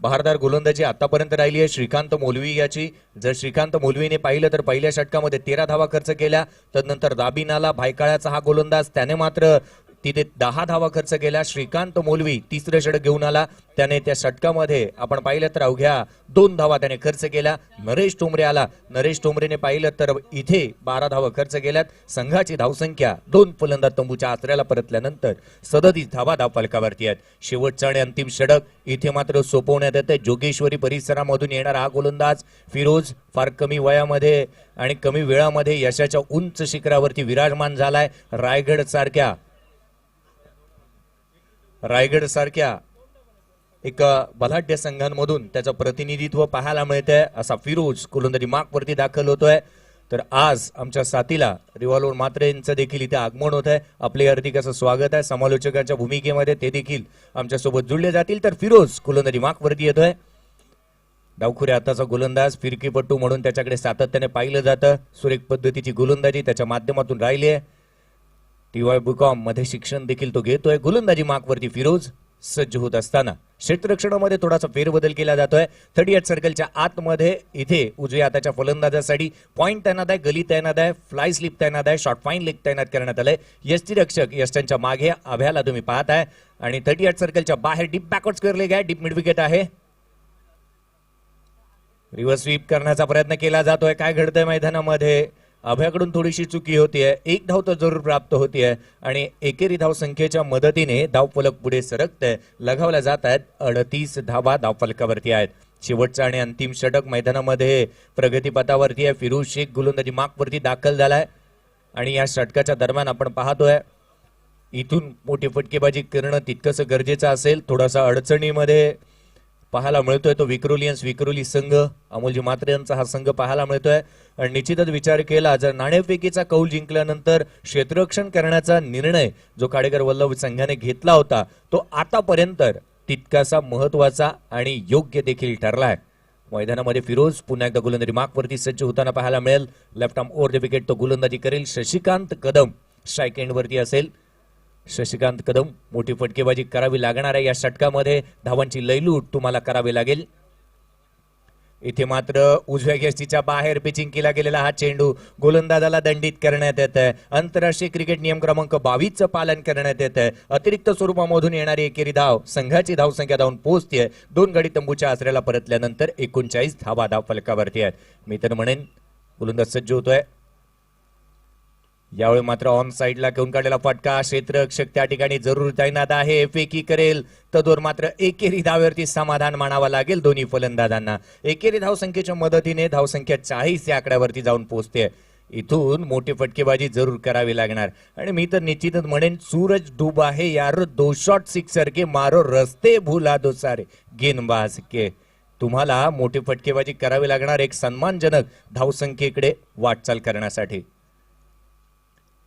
बहारदार गोलंदाजी आतापर्यंत राहिली आहे श्रीकांत मोलवी याची. जर श्रीकांत मोलवीने पाहिलं तर पहिल्या षटकामध्ये 13 धावा खर्च केल्या. तदनंतर दाबिनाला भायकाळ्याचा हा गोलंदाज त्याने मात्र तिथे 10 धावा खर्च केल्या. श्रीकांत मोलवी 3रं षटक घेऊन आला. त्याने त्या षटकामध्ये आपण पाहिलं तर अवघ्या 2 धावा त्याने खर्च केल्या. नरेश टोंबरे आला. नरेश टोंबरेने पाहिलं तर इथे 12 धावा खर्च केल्यात. संघाची धावसंख्या 2 फलंदाज तंबूच्या आसऱ्याला परतल्यानंतर 37 धावा धावफलकावरती आहेत. शेवटचा आणि अंतिम षटक इथे मात्र सोपवण्यात येते. जोगेश्वरी परिसरामधून येणारा हा गोलंदाज फिरोज फार कमी वयामध्ये आणि कमी वेळामध्ये यशाच्या उंच शिखरावरती विराजमान झालाय. रायगड सारख्या एक बलाढ्य संघांमधून त्याचं प्रतिनिधित्व पाहायला मिळतंय असा फिरोज गोलंदाजी मार्कवरती दाखल होतोय. तर आज आमच्या साथीला रिव्हॉल्वर मात्रे यांचं देखील इथे आगमन होत आहे. आपले हार्दिक असं स्वागत आहे. समालोचकांच्या भूमिकेमध्ये ते देखील आमच्यासोबत जुळले जातील. तर फिरोज गोलंदाजी मार्कवरती येतोय. डावखुरे आताचा गोलंदाज, फिरकीपट्टू म्हणून त्याच्याकडे सातत्याने पाहिलं जातं. सुरेख पद्धतीची गोलंदाजी त्याच्या माध्यमातून राहिली आहे. TY.com मध्ये शिक्षण देखील तो घेतोय. गोलंदाजी मार्कवरती फिरोज सज्ज होत असताना क्षेत्ररक्षणामध्ये थोडासा फेरबदल केला जातोय. 38 सर्कलच्या आतमध्ये इथे उजव्या हाताच्या फलंदाजासाठी पॉइंट तैनात आहे, गली तैनात आहे, फ्लाय स्लिप तैनात आहे, शॉर्ट फाईन लेग तैनात करण्यात आलंय. यष्टीरक्षक यष्टांच्या मागे अभ्याला तुम्ही पाहताय आणि 38 सर्कलच्या बाहेर डीप बॅकवर्ड स्क्वेअर लेग आहे, डीप मिड विकेट आहे. रिव्हर्स स्वीप करण्याचा प्रयत्न केला जातोय. काय घडतंय मैदानामध्ये? अभ्याकडून थोडीशी चुकी होतीये. एक धाव तर जरूर प्राप्त होतीये आणि एकेरी धाव संख्येच्या मदतीने धावफलक पुढे सरकतंय. लगावल्या जात आहेत 38 धावा धावफलकावरती आहेत. शेवटचा आणि अंतिम षटक मैदानामध्ये प्रगतीपथावरती आहे. फिरोज शेख गोलंदाजी मार्कवरती दाखल झालाय आणि या षटकाच्या दरम्यान आपण पाहतोय इथून मोठी फटकेबाजी करणं तितकंसं गरजेचं असेल. थोडासा अडचणीमध्ये पाहायला मिळतोय तो विक्रोली संघ, अमोलजी मात्रे यांचा हा संघ पाहायला मिळतोय. आणि निश्चितच विचार केला जर नाणेफेकीचा कौल जिंकल्यानंतर क्षेत्ररक्षण करण्याचा निर्णय जो काडेकर वल्लभ संघाने घेतला होता तो आतापर्यंत तितकासा महत्वाचा आणि योग्य देखील ठरलाय. मैदानामध्ये फिरोज पुन्हा एकदा गोलंदाजी मार्कवरती सज्ज होताना पाहायला मिळेल. Left arm over the wicket तो गोलंदाजी करेल. शशिकांत कदम स्ट्राईक एंड वरती असेल. शशिकांत कदम मोठी फटकेबाजी करावी लागणार आहे. या षटकामध्ये धावांची लयलूट तुम्हाला करावी लागेल. इथे मात्र उजव्या यष्टीच्या बाहेर पिचिंग केला गेलेला हा चेंडू गोलंदाजाला दंडित करण्यात येत आहे. आंतरराष्ट्रीय क्रिकेट नियम क्रमांक 22 चं पालन करण्यात येत आहे. अतिरिक्त स्वरूपामधून येणारी एकेरी धाव संघाची धावसंख्या धावून पोहोचते. 2 गडी तंबूच्या आसऱ्याला परतल्यानंतर 39 धावा धावफलकावरती आहेत. मी तर म्हणेन गोलंदाज सज्ज होतोय. यावेळी मात्र ऑन साइडला घेऊन काढलेला फटका. क्षेत्ररक्षक त्या ठिकाणी जरूर तैनात आहे. फेकी करेल तदोर मात्र एकेरी धावेवरती समाधान मानावं लागेल दोन्ही फलंदाजांना. एकेरी धावसंख्येच्या मदतीने धावसंख्या 40 या आकड्यावरती जाऊन पोहोचते. इथून मोठी फटकेबाजी जरूर करावी लागणार आणि मी तर निश्चितच म्हणेन सूरज डुबा है यार 2 शॉट सिक्सर के मारो रस्ते भुला दो सारे गेंदबाज के. तुम्हाला मोठी फटकेबाजी करावी लागणार एक सन्मानजनक धावसंख्येकडे वाटचाल करण्यासाठी.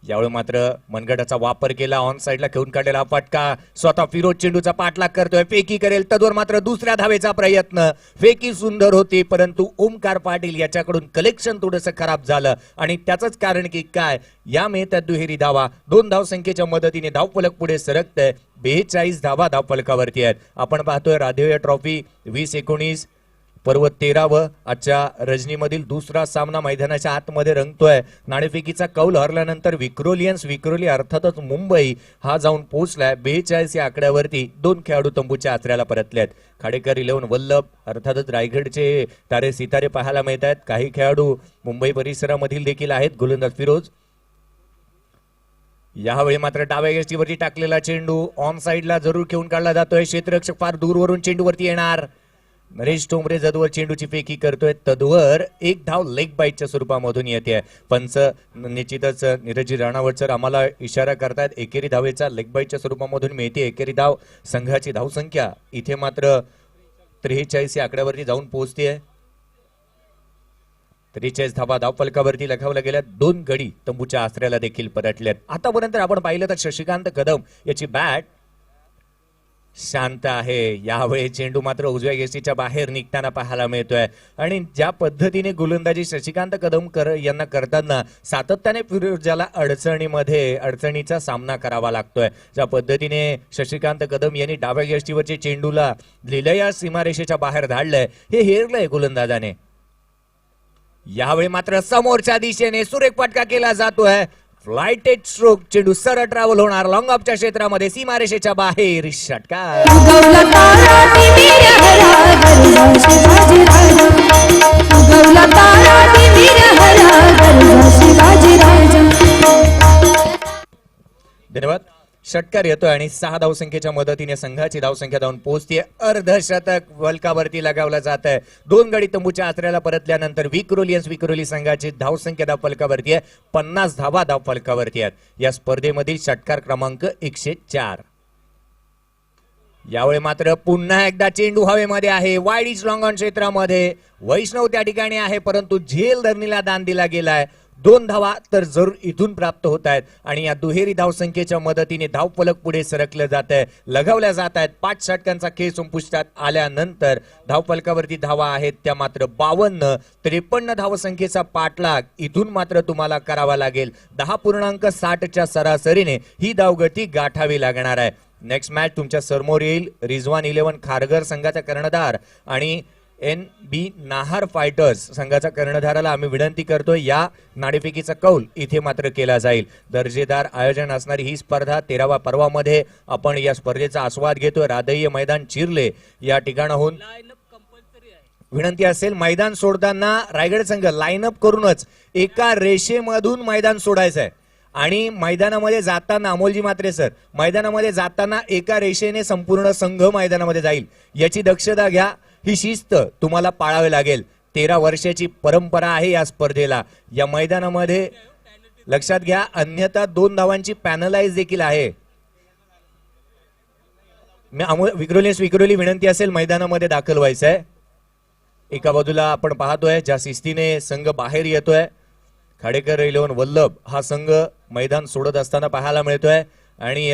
यावेळी मात्र मनगटाचा वापर केला. ऑन साइडला घेऊन काढलेला फटका. स्वतः फिरोज चेंडूचा पाठलाग करतोय. फेकी करेल तदवर मात्र दुसऱ्या धावेचा प्रयत्न. फेकी सुंदर होती परंतु ओमकार पाटील याच्याकडून कलेक्शन थोडंसं खराब झालं आणि त्याचंच कारण की काय या मिळतात दुहेरी धावा. 2 धावसंख्येच्या मदतीने धावफलक पुढे सरकतंय. 42 धावा धावफलकावरती आहेत. आपण पाहतोय राधेय ट्रॉफी 2019 पर्व 13व आजच्या रजनीमधील दुसरा सामना मैदानाच्या आतमध्ये रंगतोय. नाणेफेकीचा कौल हरल्यानंतर विक्रोली अर्थातच मुंबई हा जाऊन पोहोचलाय. 42 या आकड्यावरती 2 खेळाडू तंबूच्या आचऱ्याला परतलेत. खाडेकर 11 वल्लभ अर्थातच रायगडचे तारे सितारे पाहायला मिळत आहेत. काही खेळाडू मुंबई परिसरामधील देखील आहेत. गोलंदाज फिरोज यावेळी मात्र डाव्या यष्टीवरती टाकलेला चेंडू ऑन साइडला जरूर घेऊन काढला जातोय. क्षेत्ररक्षक फार दूरवरून चेंडूवरती येणार. नरेश टोंबरे जदवर चेंडूची फेकी करतोय. तदवर एक धाव लेग बाईटच्या स्वरूपामधून येते. पंच निश्चितच नीरजी राणावत सर आम्हाला इशारा करतायत एकेरी धावेचा लेग बाईटच्या स्वरूपामधून मिळते. एकेरी धाव संघाची धावसंख्या इथे मात्र 43 या आकड्यावरती जाऊन पोहोचते. 43 धावा धावफलकावरती लगावल्या गेल्या. 2 गडी तंबूच्या आसऱ्याला देखील परतल्यात. आतापर्यंत आपण पाहिलं तर शशिकांत कदम याची बॅट शांत आहे. यावेळी चेंडू मात्र उजव्या यष्टीच्या बाहेर निघताना पाहायला मिळतोय आणि ज्या पद्धतीने गोलंदाजी शशिकांत कदम यांना करताना सातत्याने फिरोजाला अडचणीचा सामना करावा लागतोय. ज्या पद्धतीने शशिकांत कदम यांनी डाव्या यष्टीवरच्या चेंडूला लिलया सीमारेषेच्या बाहेर धाडलंय हे हेरलंय गोलंदाजाने. यावेळी मात्र समोरच्या दिशेने सुरेख फटका केला जातोय. फ्लाइटेड स्ट्रोक चेंडू सरळ ट्रॅव्हल होणार लॉंग ऑफच्या क्षेत्रामध्ये सीमारेषेच्या बाहेर. षटकार धन्यवाद. षटकार येतोय आणि 6 धावसंख्येच्या मदतीने संघाची धावसंख्या धावून पोहोचते. अर्धशतक वलकावरती लगावलं जात आहे. 2 गडी तंबूच्या आचऱ्याला परतल्यानंतर विक्रोली संघाची धावसंख्या धावफलकावरती आहे. 50 धावा धावफलकावरती आहेत. या स्पर्धेमधील षटकार क्रमांक 104. यावेळी मात्र पुन्हा एकदा चेंडू हवेमध्ये आहे. वाईड इज लॉंग ऑन क्षेत्रामध्ये वैष्णव त्या ठिकाणी आहे, परंतु झेल धरणीला दान दिला गेलाय. 2 धावा तर जरूर इथून प्राप्त होत आहेत आणि या दुहेरी धावसंख्येच्या मदतीने धावफलक पुढे सरकलं जात आहे, लगावल्या जात आहेत. 5 षटकांचा खेळ संपुष्टात आल्यानंतर धावफलकावरती धावा आहेत त्या मात्र 52. 53 धावसंख्येचा पाठलाग इथून मात्र तुम्हाला करावा लागेल. 10.60च्या सरासरीने ही धावगती गाठावी लागणार आहे. नेक्स्ट मॅच तुमच्या समोर येईल. रिझवान 11 खारघर संघाचा कर्णधार आणि NB नाहार फायटर्स संघाचा कर्णधाराला आम्ही विनंती करतोय या नाणेफेकीचा कौल इथे मात्र केला जाईल. दर्जेदार आयोजन असणारी ही स्पर्धा 13व्या पर्वामध्ये आपण या स्पर्धेचा आस्वाद घेतोय. राधेय मैदान चिरले या ठिकाणाहून विनंती असेल मैदान सोडताना रायगड संघ लाईनअप करूनच एका रेषेमधून मैदान सोडायचं आहे आणि मैदानामध्ये जाताना अमोलजी मात्रे सर मैदानामध्ये जाताना एका रेषेने संपूर्ण संघ मैदानामध्ये जाईल याची दक्षता घ्या. ही शिस्त तुम्हाला पाळावी लागेल. 13 वर्षाची परंपरा आहे या स्पर्धेला. या मैदानामध्ये लक्षात घ्या अन्यथा 2 धावांची पॅनलाइज देखील आहे. विक्रोली विनंती असेल मैदानामध्ये दाखल व्हायचं आहे. एका बाजूला आपण पाहतोय ज्या शिस्तीने संघ बाहेर येतोय. खाडेकर 11 वल्लभ हा संघ मैदान सोडत असताना पाहायला मिळतोय आणि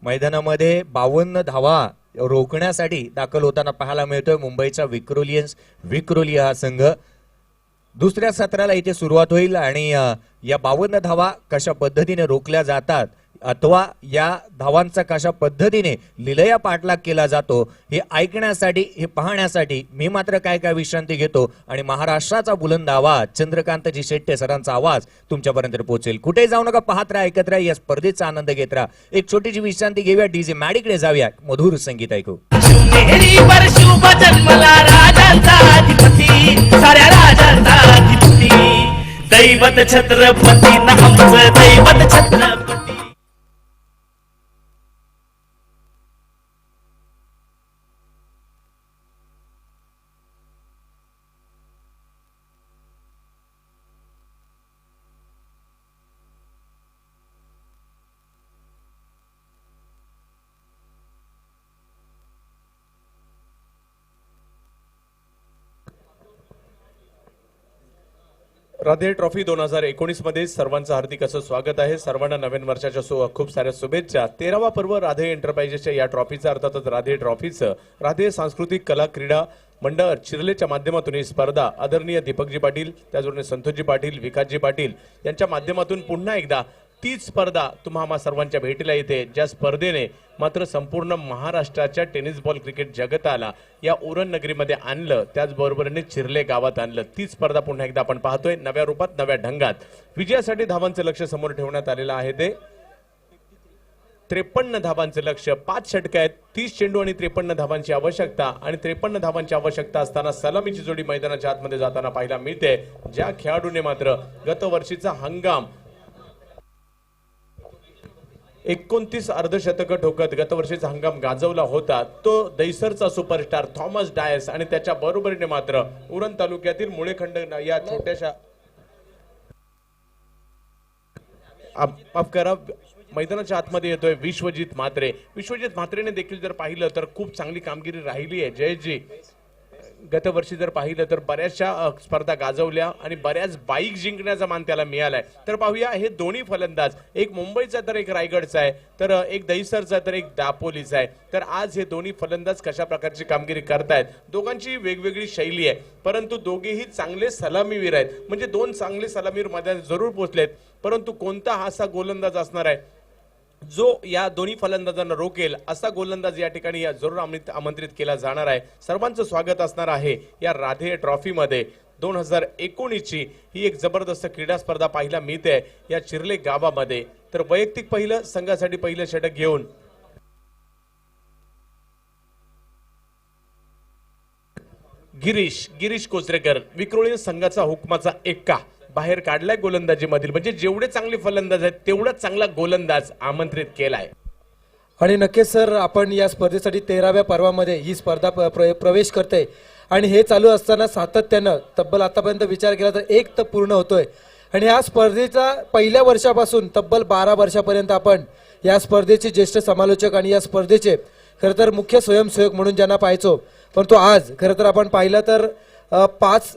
मैदानामध्ये 52 धावा रोखण्यासाठी दाखल होताना पाहायला मिळतोय मुंबईचा विक्रोली हा संघ. दुसऱ्या सत्राला इथे सुरुवात होईल आणि या 52 धावा कशा पद्धतीने रोखल्या जातात अथवा या धावांचा कशा पद्धतीने लिलया पाठलाग केला जातो हे ऐकण्यासाठी हे पाहण्यासाठी मी मात्र काय काय विश्रांती घेतो आणि महाराष्ट्राचा बुलंद आवाज चंद्रकांतजी शेट्टे सरांचा आवाज तुमच्यापर्यंत पोहोचेल. कुठे जाऊ नका, पाहत राहा, ऐकत राहा, या स्पर्धेचा आनंद घेत राहा. एक छोटीशी विश्रांती घेऊया. डीजे मॅडीकडे जाऊया, मधुर संगीत ऐकू. मेहरीवर शुभ जन्मला राजांचा अधिपती, साऱ्या राजांचा अधिपती, दैवत छत्रपती आमचं दैवत छत्रपती. राधे ट्रॉफी 2019 मध्ये सर्वांचं हार्दिक असं स्वागत आहे. सर्वांना नवीन वर्षाच्या खूप साऱ्या शुभेच्छा. 13वा पर्व राधे एंटरप्राइजेसच्या या ट्रॉफीचं अर्थातच राधे ट्रॉफीचं राधे सांस्कृतिक कला क्रीडा मंडळ चिरलेच्या माध्यमातून ही स्पर्धा आदरणीय दीपकजी पाटील त्याचबरोबर संतोषजी पाटील विकासजी पाटील यांच्या माध्यमातून पुन्हा एकदा तीच स्पर्धा तुम्हा सर्वांच्या भेटीला येते ज्या स्पर्धेने मात्र संपूर्ण महाराष्ट्राच्या टेनिस बॉल क्रिकेट जगताला या उरण नगरीमध्ये आणलं, त्याचबरोबरीने चिरले गावात आणलं. तीच स्पर्धा पुन्हा एकदा आपण पाहतोय नव्या रूपात नव्या ढंगात. विजयासाठी धावांचं लक्ष समोर ठेवण्यात आलेलं आहे ते 53 धावांचं लक्ष. 5 षटकं आहेत, 30 चेंडू आणि 53 धावांची आवश्यकता आणि 53 धावांची आवश्यकता असताना सलामीची जोडी मैदानाच्या आतमध्ये जाताना पाहायला मिळते. ज्या खेळाडूने मात्र गतवर्षीचा हंगाम 29 अर्धशतक ठोकत गतवर्षीचा हंगाम गाजवला होता तो दैसरचा सुपरस्टार थॉमस डायस आणि त्याच्या बरोबरीने मात्र उरण तालुक्यातील मुळेखंड या छोट्याशा मैदानाच्या आतमध्ये येतोय विश्वजित म्हात्रे. विश्वजित म्हात्रेने देखील जर पाहिलं तर खूप चांगली कामगिरी राहिली आहे. जयजी गतवर्षी जर पाहिलं तर बऱ्याचशा स्पर्धा गाजवल्या आणि बऱ्याच बाईक जिंकण्याचा मान त्याला मिळालाय. तर पाहूया हे दोन्ही फलंदाज, एक मुंबईचा तर एक रायगडचा आहे, तर एक दहिसरचा तर एक दापोलीचा आहे. तर आज हे दोन्ही फलंदाज कशा प्रकारची कामगिरी करतायत. दोघांची वेगवेगळी शैली आहे, परंतु दोघेही चांगले सलामीवीर आहेत. म्हणजे 2 चांगले सलामीवीर मैदानात जरूर पोहोचलेत, परंतु कोणता असा गोलंदाज असणार आहे जो या दोन्ही फलंदाजांना रोकेल असा गोलंदाज या ठिकाणी जरूर आमंत्रित केला जाणार आहे. सर्वांचं स्वागत असणार आहे या राधे ट्रॉफीमध्ये. 2019ची ही एक जबरदस्त क्रीडा स्पर्धा पाहायला मिळते या चिरले गावामध्ये. तर वैयक्तिक पहिलं संघासाठी पहिलं षटक घेऊन गिरीश कोचरेकर विक्रोळी संघाचा हुकमाचा एक्का बाहेर काढलाय गोलंदाजीमधील. म्हणजे जेवढे चांगले फलंदाज आहेत तेवढाच चांगला गोलंदाज आमंत्रित केलाय. आणि नक्कीच सर आपण या स्पर्धेसाठी 13व्या पर्वामध्ये ही स्पर्धा प्रवेश करते आणि हे चालू असताना सातत्यानं तब्बल आतापर्यंत विचार केला तर एक तर पूर्ण होतोय आणि या स्पर्धेचा पहिल्या वर्षापासून तब्बल 12 वर्षापर्यंत आपण या स्पर्धेचे ज्येष्ठ समालोचक आणि या स्पर्धेचे खरं तर मुख्य स्वयंसेवक म्हणून ज्यांना पाहायचो, परंतु आज खरं तर आपण पाहिलं तर 5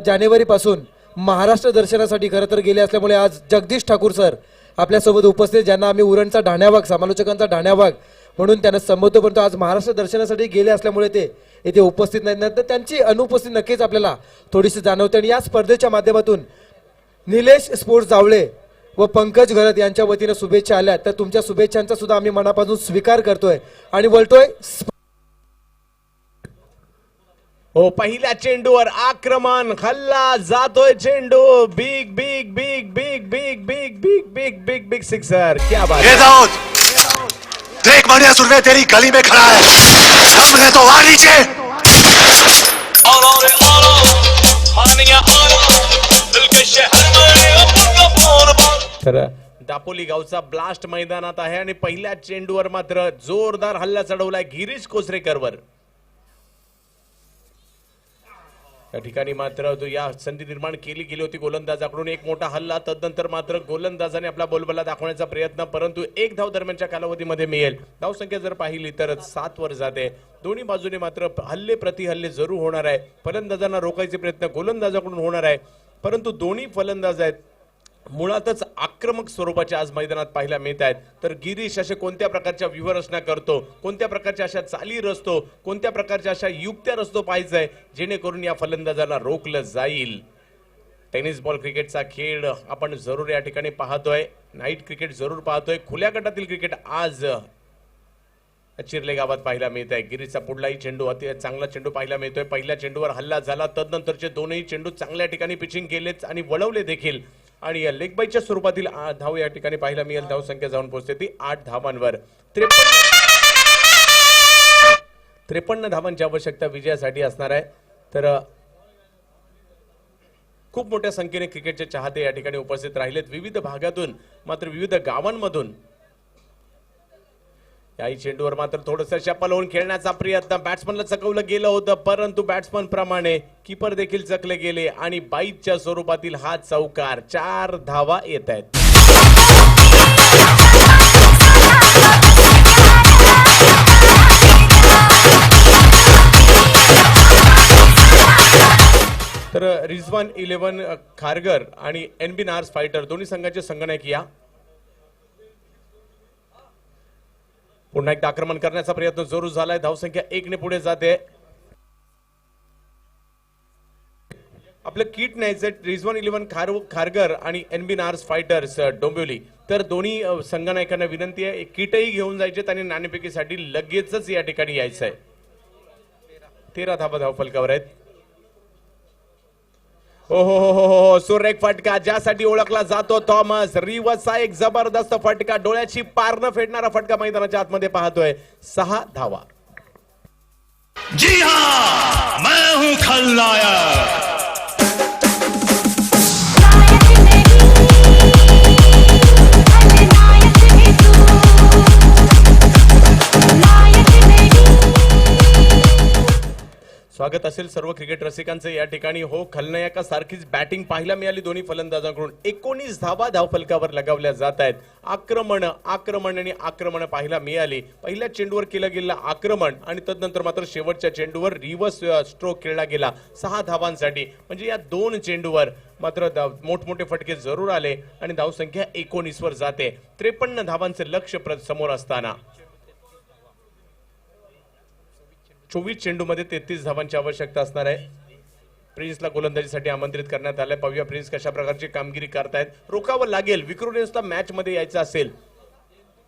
जानेवारीपासून महाराष्ट्र दर्शनासाठी खरं तर गेले असल्यामुळे आज जगदीश ठाकूर सर आपल्यासोबत उपस्थित, ज्यांना आम्ही उरणचा ढाण्यावाग, समालोचकांचा ढाण्यावाग म्हणून त्यांना संबोधतो, परंतु आज महाराष्ट्र दर्शनासाठी गेले असल्यामुळे ते इथे उपस्थित नाहीत. तर त्यांची अनुपस्थिती नक्कीच आपल्याला थोडीशी जाणवते. आणि या स्पर्धेच्या माध्यमातून निलेश स्पोर्ट्स जावळे व पंकज घरत यांच्या वतीनं शुभेच्छा आल्या, तर तुमच्या शुभेच्छांचा सुद्धा आम्ही मनापासून स्वीकार करतोय आणि बोलतोय हो, पहिल्या चेंडूवर आक्रमण, हल्ला जातोय चेंडू, big big big big big big big big big big sixer. क्या बात ये है. दाऊद देख मनिया सुनने तेरी गली में खड़ा है, सामने तो आ नीचे. तर दापोली गावचा ब्लास्ट मैदानात आहे आणि पहिल्या चेंडूवर मात्र जोरदार हल्ला चढवलाय गिरीश कोसरेकरवर. या ठिकाणी मात्र या संधी निर्माण केली गेली होती गोलंदाजाकडून, एक मोठा हल्ला, तदनंतर मात्र गोलंदाजाने आपला बोलबला दाखवण्याचा प्रयत्न, परंतु एक धाव दरम्यानच्या कालावधीमध्ये मिळेल. धाव संख्या जर पाहिली तर 7 वर जाते. दोन्ही बाजूने मात्र हल्ले प्रति हल्ले जरूर होणार आहे. फलंदाजांना रोखायचे प्रयत्न गोलंदाजाकडून होणार आहे, परंतु दोन्ही फलंदाज आहेत मुळातच आक्रमक स्वरूपाचे आज मैदानात पाहायला मिळत आहेत. तर गिरीश असे कोणत्या प्रकारच्या व्यूहरचना करतो, कोणत्या प्रकारच्या अशा चाली रचतो, कोणत्या प्रकारच्या अशा युक्त्या रचतो पाहायचंय, जेणेकरून या फलंदाजाला रोखलं जाईल. टेनिस बॉल क्रिकेटचा खेळ आपण जरूर या ठिकाणी पाहतोय, नाईट क्रिकेट जरूर पाहतोय. खुल्या गटातील क्रिकेट आज चिरले गावात पाहायला मिळत आहे. गिरीचा पुढलाही चेंडू अति चांगला चेंडू पाहायला मिळतोय. पहिल्या चेंडूवर हल्ला झाला, तदनंतरचे दोनही चेंडू चांगल्या ठिकाणी पिचिंग केलेत आणि वळवले देखील, आणि या लेग बाईच्या स्वरूपातील धाव या ठिकाणी पाहायला मिळेल. धाव संख्या जाऊन पोहोचते ती 8 धावांवर. 53 धावांची आवश्यकता विजयासाठी असणार आहे. तर खूप मोठ्या संख्येने क्रिकेटचे चाहते या ठिकाणी उपस्थित राहिलेत विविध भागातून, मात्र विविध गावांमधून. याही चेंडूवर मात्र थोडंसं शपल होऊन खेळण्याचा प्रयत्न, बॅट्समनला चकवलं गेलं होतं, परंतु बॅट्समन प्रमाणे कीपर देखील चकले गेले आणि बाईटच्या स्वरूपातील हा चौकार. 4 धावा येत आहेत. तर रिझवान 11 खारगर आणि NB नार्स फायटर दोन्ही संघाचे संगणक या पुन्हा एकदा आक्रमण करण्याचा प्रयत्न जरूर झालाय. धावसंख्या 1 ने पुढे जाते. आपलं किट न्यायचं रिझवान 11 खारगर आणि NB नार्स फायटर्स डोंबिवली. तर दोन्ही संघनायकांना विनंती आहे, किटही घेऊन जायचे आणि नाणेफेकीसाठी लगेचच या ठिकाणी यायचं आहे. 13 धावा धावफलकावर आहेत. हो हो हो हो, सुरेख फटका ज्यासाठी ओळखला जातो थॉमस रिव्हर्सचा एक जबरदस्त फटका, डोळ्याची पारणं फेडणारा फटका मैदानाच्या आतमध्ये पाहतोय. 6 धावा. जी हाँ, मैं हूँ खलनायक. स्वागत असेल सर्व क्रिकेट रसिकांचं या ठिकाणी. हो, खलनायकासारखीच बॅटिंग पाहायला मिळाली दोन्ही फलंदाजांकडून. 19 धावा धावफलकावर लगावल्या जात आहेत. आक्रमण आणि आक्रमण पाहायला मिळाली. पहिल्या चेंडूवर केलं गेलं आक्रमण आणि तदनंतर मात्र शेवटच्या चेंडूवर रिव्हर्स स्ट्रोक खेळला गेला 6 धावांसाठी. म्हणजे या 2 चेंडूवर मात्र मोठमोठे फटके जरूर आले आणि धावसंख्या 19 वर जाते. 53 धावांचे लक्ष्य समोर असताना 24 चेंडूमध्ये 33 धावांची आवश्यकता असणार आहे. प्रिन्सला गोलंदाजीसाठी आमंत्रित करण्यात आलंय. पाहूया प्रिन्स कशा प्रकारची कामगिरी करतायत. रोखावं लागेल. विक्रोलियन्सला मॅच मध्ये यायचं असेल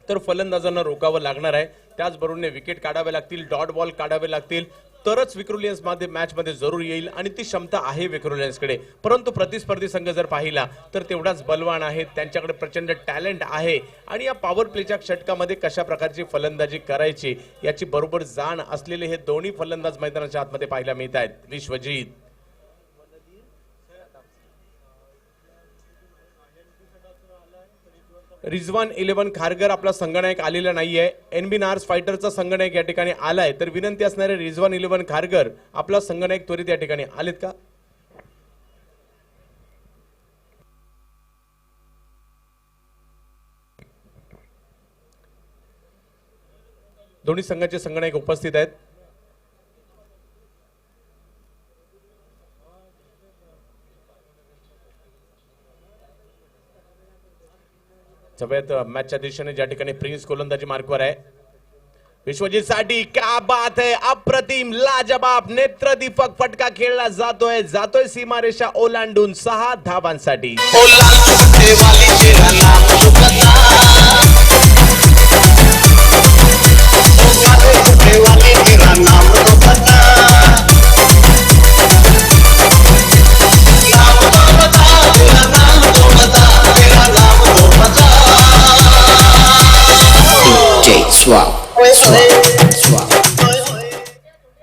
तर फलंदाजांना रोखावं लागणार आहे. त्याचबरोबर विकेट काढावे लागतील, डॉट बॉल काढावे लागतील, तरच विक्रोलियन्स मध्ये मॅच मध्ये जरूर येईल आणि ती क्षमता आहे विक्रोलियन्सकडे. परंतु प्रतिस्पर्धी संघ जर पाहिला तर तेवढाच बलवान आहे, त्यांच्याकडे प्रचंड टॅलेंट आहे आणि या पॉवर प्लेच्या षटकामध्ये कशा प्रकारची फलंदाजी करायची याची बरोबर जाण असलेले हे दोन्ही फलंदाज मैदानाच्या आतमध्ये पाहायला मिळत आहेत. विश्वजीत रिझवान 11 खारगर आपला संगणक आलेला नाहीये. NB नार्स फायटरचा संगणक या ठिकाणी आलाय. तर विनंती असणारे रिझवान 11 खारगर आपला संगणक त्वरित या ठिकाणी आलेत का? दोन्ही संघाचे संघनायक उपस्थित आहेत. सगळ्यात मॅचच्या दिशेने ज्या ठिकाणी प्रिन्स गोलंदाजी मार्कवर आहे. विश्वजीत साठी क्या बात है, अप्रतिम लाजबाब नेत्रदीपक फटका खेळला जातोय सीमारेषा ओलांडून 6 धावांसाठी.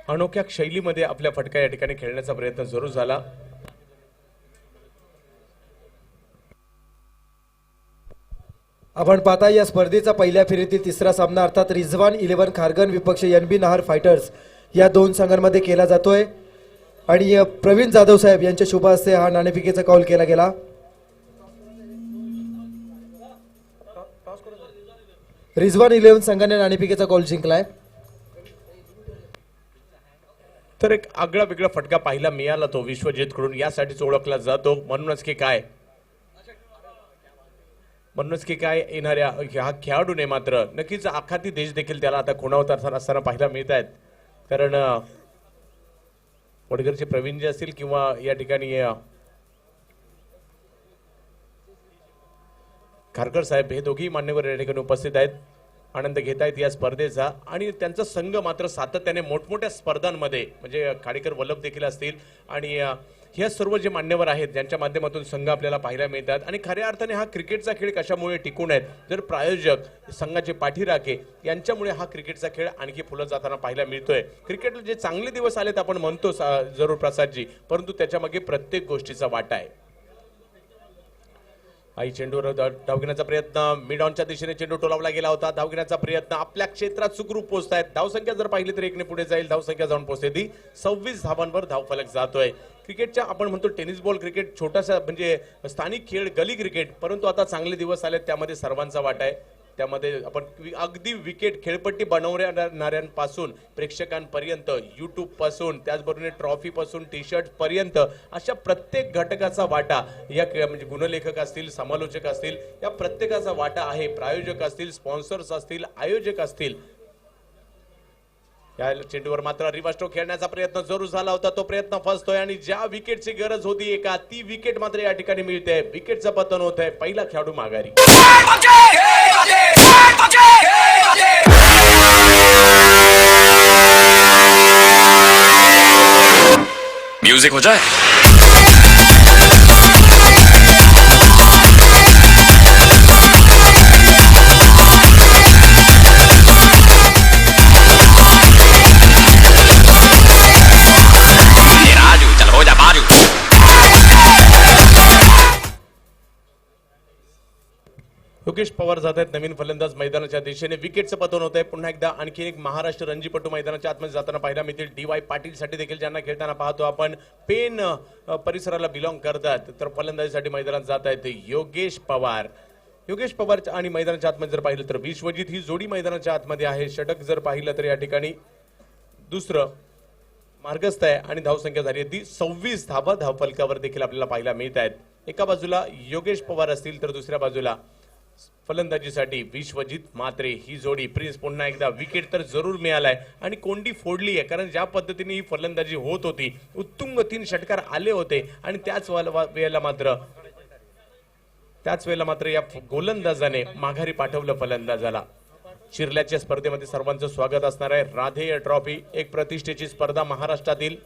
अनोख्या शैलीमध्ये आपल्या फटका या ठिकाणी खेळण्याचा प्रयत्न जरूर झाला. आपण पाहता या स्पर्धेचा पहिल्या फेरीतील तिसरा सामना अर्थात रिझवान 11 खारगन विपक्ष NB नहार फायटर्स या दोन संघांमध्ये केला जातोय आणि प्रवीण जाधव साहेब यांच्या शुभ हस्ते हा नाणेफेकीचा कॉल केला गेला. रिझवान 11 संघाने नाणेफेकीचा कॉल जिंकलाय. तर एक आगळा वेगळा फटका पाहायला मिळाला तो विश्वजीत कडून, यासाठीच ओळखला जातो. म्हणूनच की काय येणाऱ्या ह्या खेळाडूने मात्र नक्कीच आखाती देश देखील त्याला आता खुणावत असताना पाहायला मिळत आहेत. कारण वडगरचे प्रवीण जे असतील किंवा या ठिकाणी खारकर साहेब हे दोघी मान्यवर या ठिकाणी उपस्थित आहेत, आनंद घेत आहेत या स्पर्धेचा. आणि त्यांचा संघ मात्र सातत्याने मोठमोठ्या स्पर्धांमध्ये म्हणजे खाडीकर वल्लभ देखील असतील आणि ह्या सर्व जे मान्यवर आहेत ज्यांच्या माध्यमातून संघ आपल्याला पाहायला मिळतात. आणि खऱ्या अर्थाने हा क्रिकेटचा खेळ कशामुळे टिकून आहेत, जर प्रायोजक संघाचे पाठीराखे यांच्यामुळे हा क्रिकेटचा खेळ आणखी फुलत जाताना पाहायला मिळतोय. क्रिकेटला जे चांगले दिवस आलेत आपण म्हणतो जरूर प्रसादजी, परंतु त्याच्यामागे प्रत्येक गोष्टीचा वाटा आहे. आई चेंडूवर धाव घेण्याचा प्रयत्न, मिड ऑनच्या दिशेने चेंडू टोलावला गेला होता. धाव घेण्याचा प्रयत्न, आपल्या क्षेत्रात सुखरूप पोहोचतायत. धावसंख्या जर पाहिली तर 1ने पुढे जाईल. धावसंख्या जाऊन पोहोचते ती 26 धावांवर धावफलक जातोय. क्रिकेटच्या आपण म्हणतो टेनिस बॉल क्रिकेट छोटासा म्हणजे स्थानिक खेळ गली क्रिकेट, परंतु आता चांगले दिवस आलेत त्यामध्ये सर्वांचा वाटा आहे. त्यामध्ये आपण अगदी विकेट खेळपट्टी बनवणाऱ्यांपासून प्रेक्षकांपर्यंत, युट्यूब पासून त्याचबरोबर ट्रॉफी पासून टी शर्ट पर्यंत अशा प्रत्येक घटकाचा वाटा या म्हणजे गुणलेखक असतील, समालोचक असतील, या प्रत्येकाचा वाटा आहे. प्रायोजक असतील, स्पॉन्सर्स असतील, आयोजक असतील. या चेंडूवर मात्र रिव्हर्स स्ट्रोक खेळण्याचा प्रयत्न जरूर झाला होता, तो प्रयत्न फसतोय आणि ज्या विकेटची गरज होती एका ती विकेट मात्र या ठिकाणी मिळते. विकेटचं पतन होत आहे, पहिला खेळाडू माघारी. म्यूजिक हो जाए. योगेश पवार जात आहेत नवीन फलंदाज मैदानाच्या दिशेने. विकेटचं पतन होत आहे. पुन्हा एकदा आणखी एक महाराष्ट्र रणजीपटू मैदानाच्या आतमध्ये जाताना पाहायला मिळतील. DY पाटील साठी देखील ज्यांना खेळताना पाहतो आपण, पेन परिसराला बिलॉंग करतात. तर फलंदाजीसाठी मैदानात जात आहेत योगेश पवार. योगेश पवार आणि मैदानाच्या आतमध्ये जर पाहिलं तर विश्वजीत ही जोडी मैदानाच्या आतमध्ये आहे. षटक जर पाहिलं तर या ठिकाणी दुसरं मार्गस्थ आहे आणि धावसंख्या झाली आहे ती 26 धावा धावफलकावर देखील आपल्याला पाहायला मिळत आहेत. एका बाजूला योगेश पवार असतील तर दुसऱ्या बाजूला फलंदाजीसाठी विश्वजीत मात्रे ही जोडी. प्रिन्स पुन्हा एकदा विकेट तर जरूर मिळालाय आणि कोंडी फोडली आहे, कारण ज्या पद्धतीने ही फलंदाजी होत होती उत्तुंग 3 षटकार आले होते आणि त्याच वेळेला मात्र या गोलंदाजाने माघारी पाठवलं फलंदाजाला. चिरल्याच्या स्पर्धेमध्ये सर्वांचं स्वागत असणार आहे. राधेय ट्रॉफी एक प्रतिष्ठेची स्पर्धा महाराष्ट्रातील.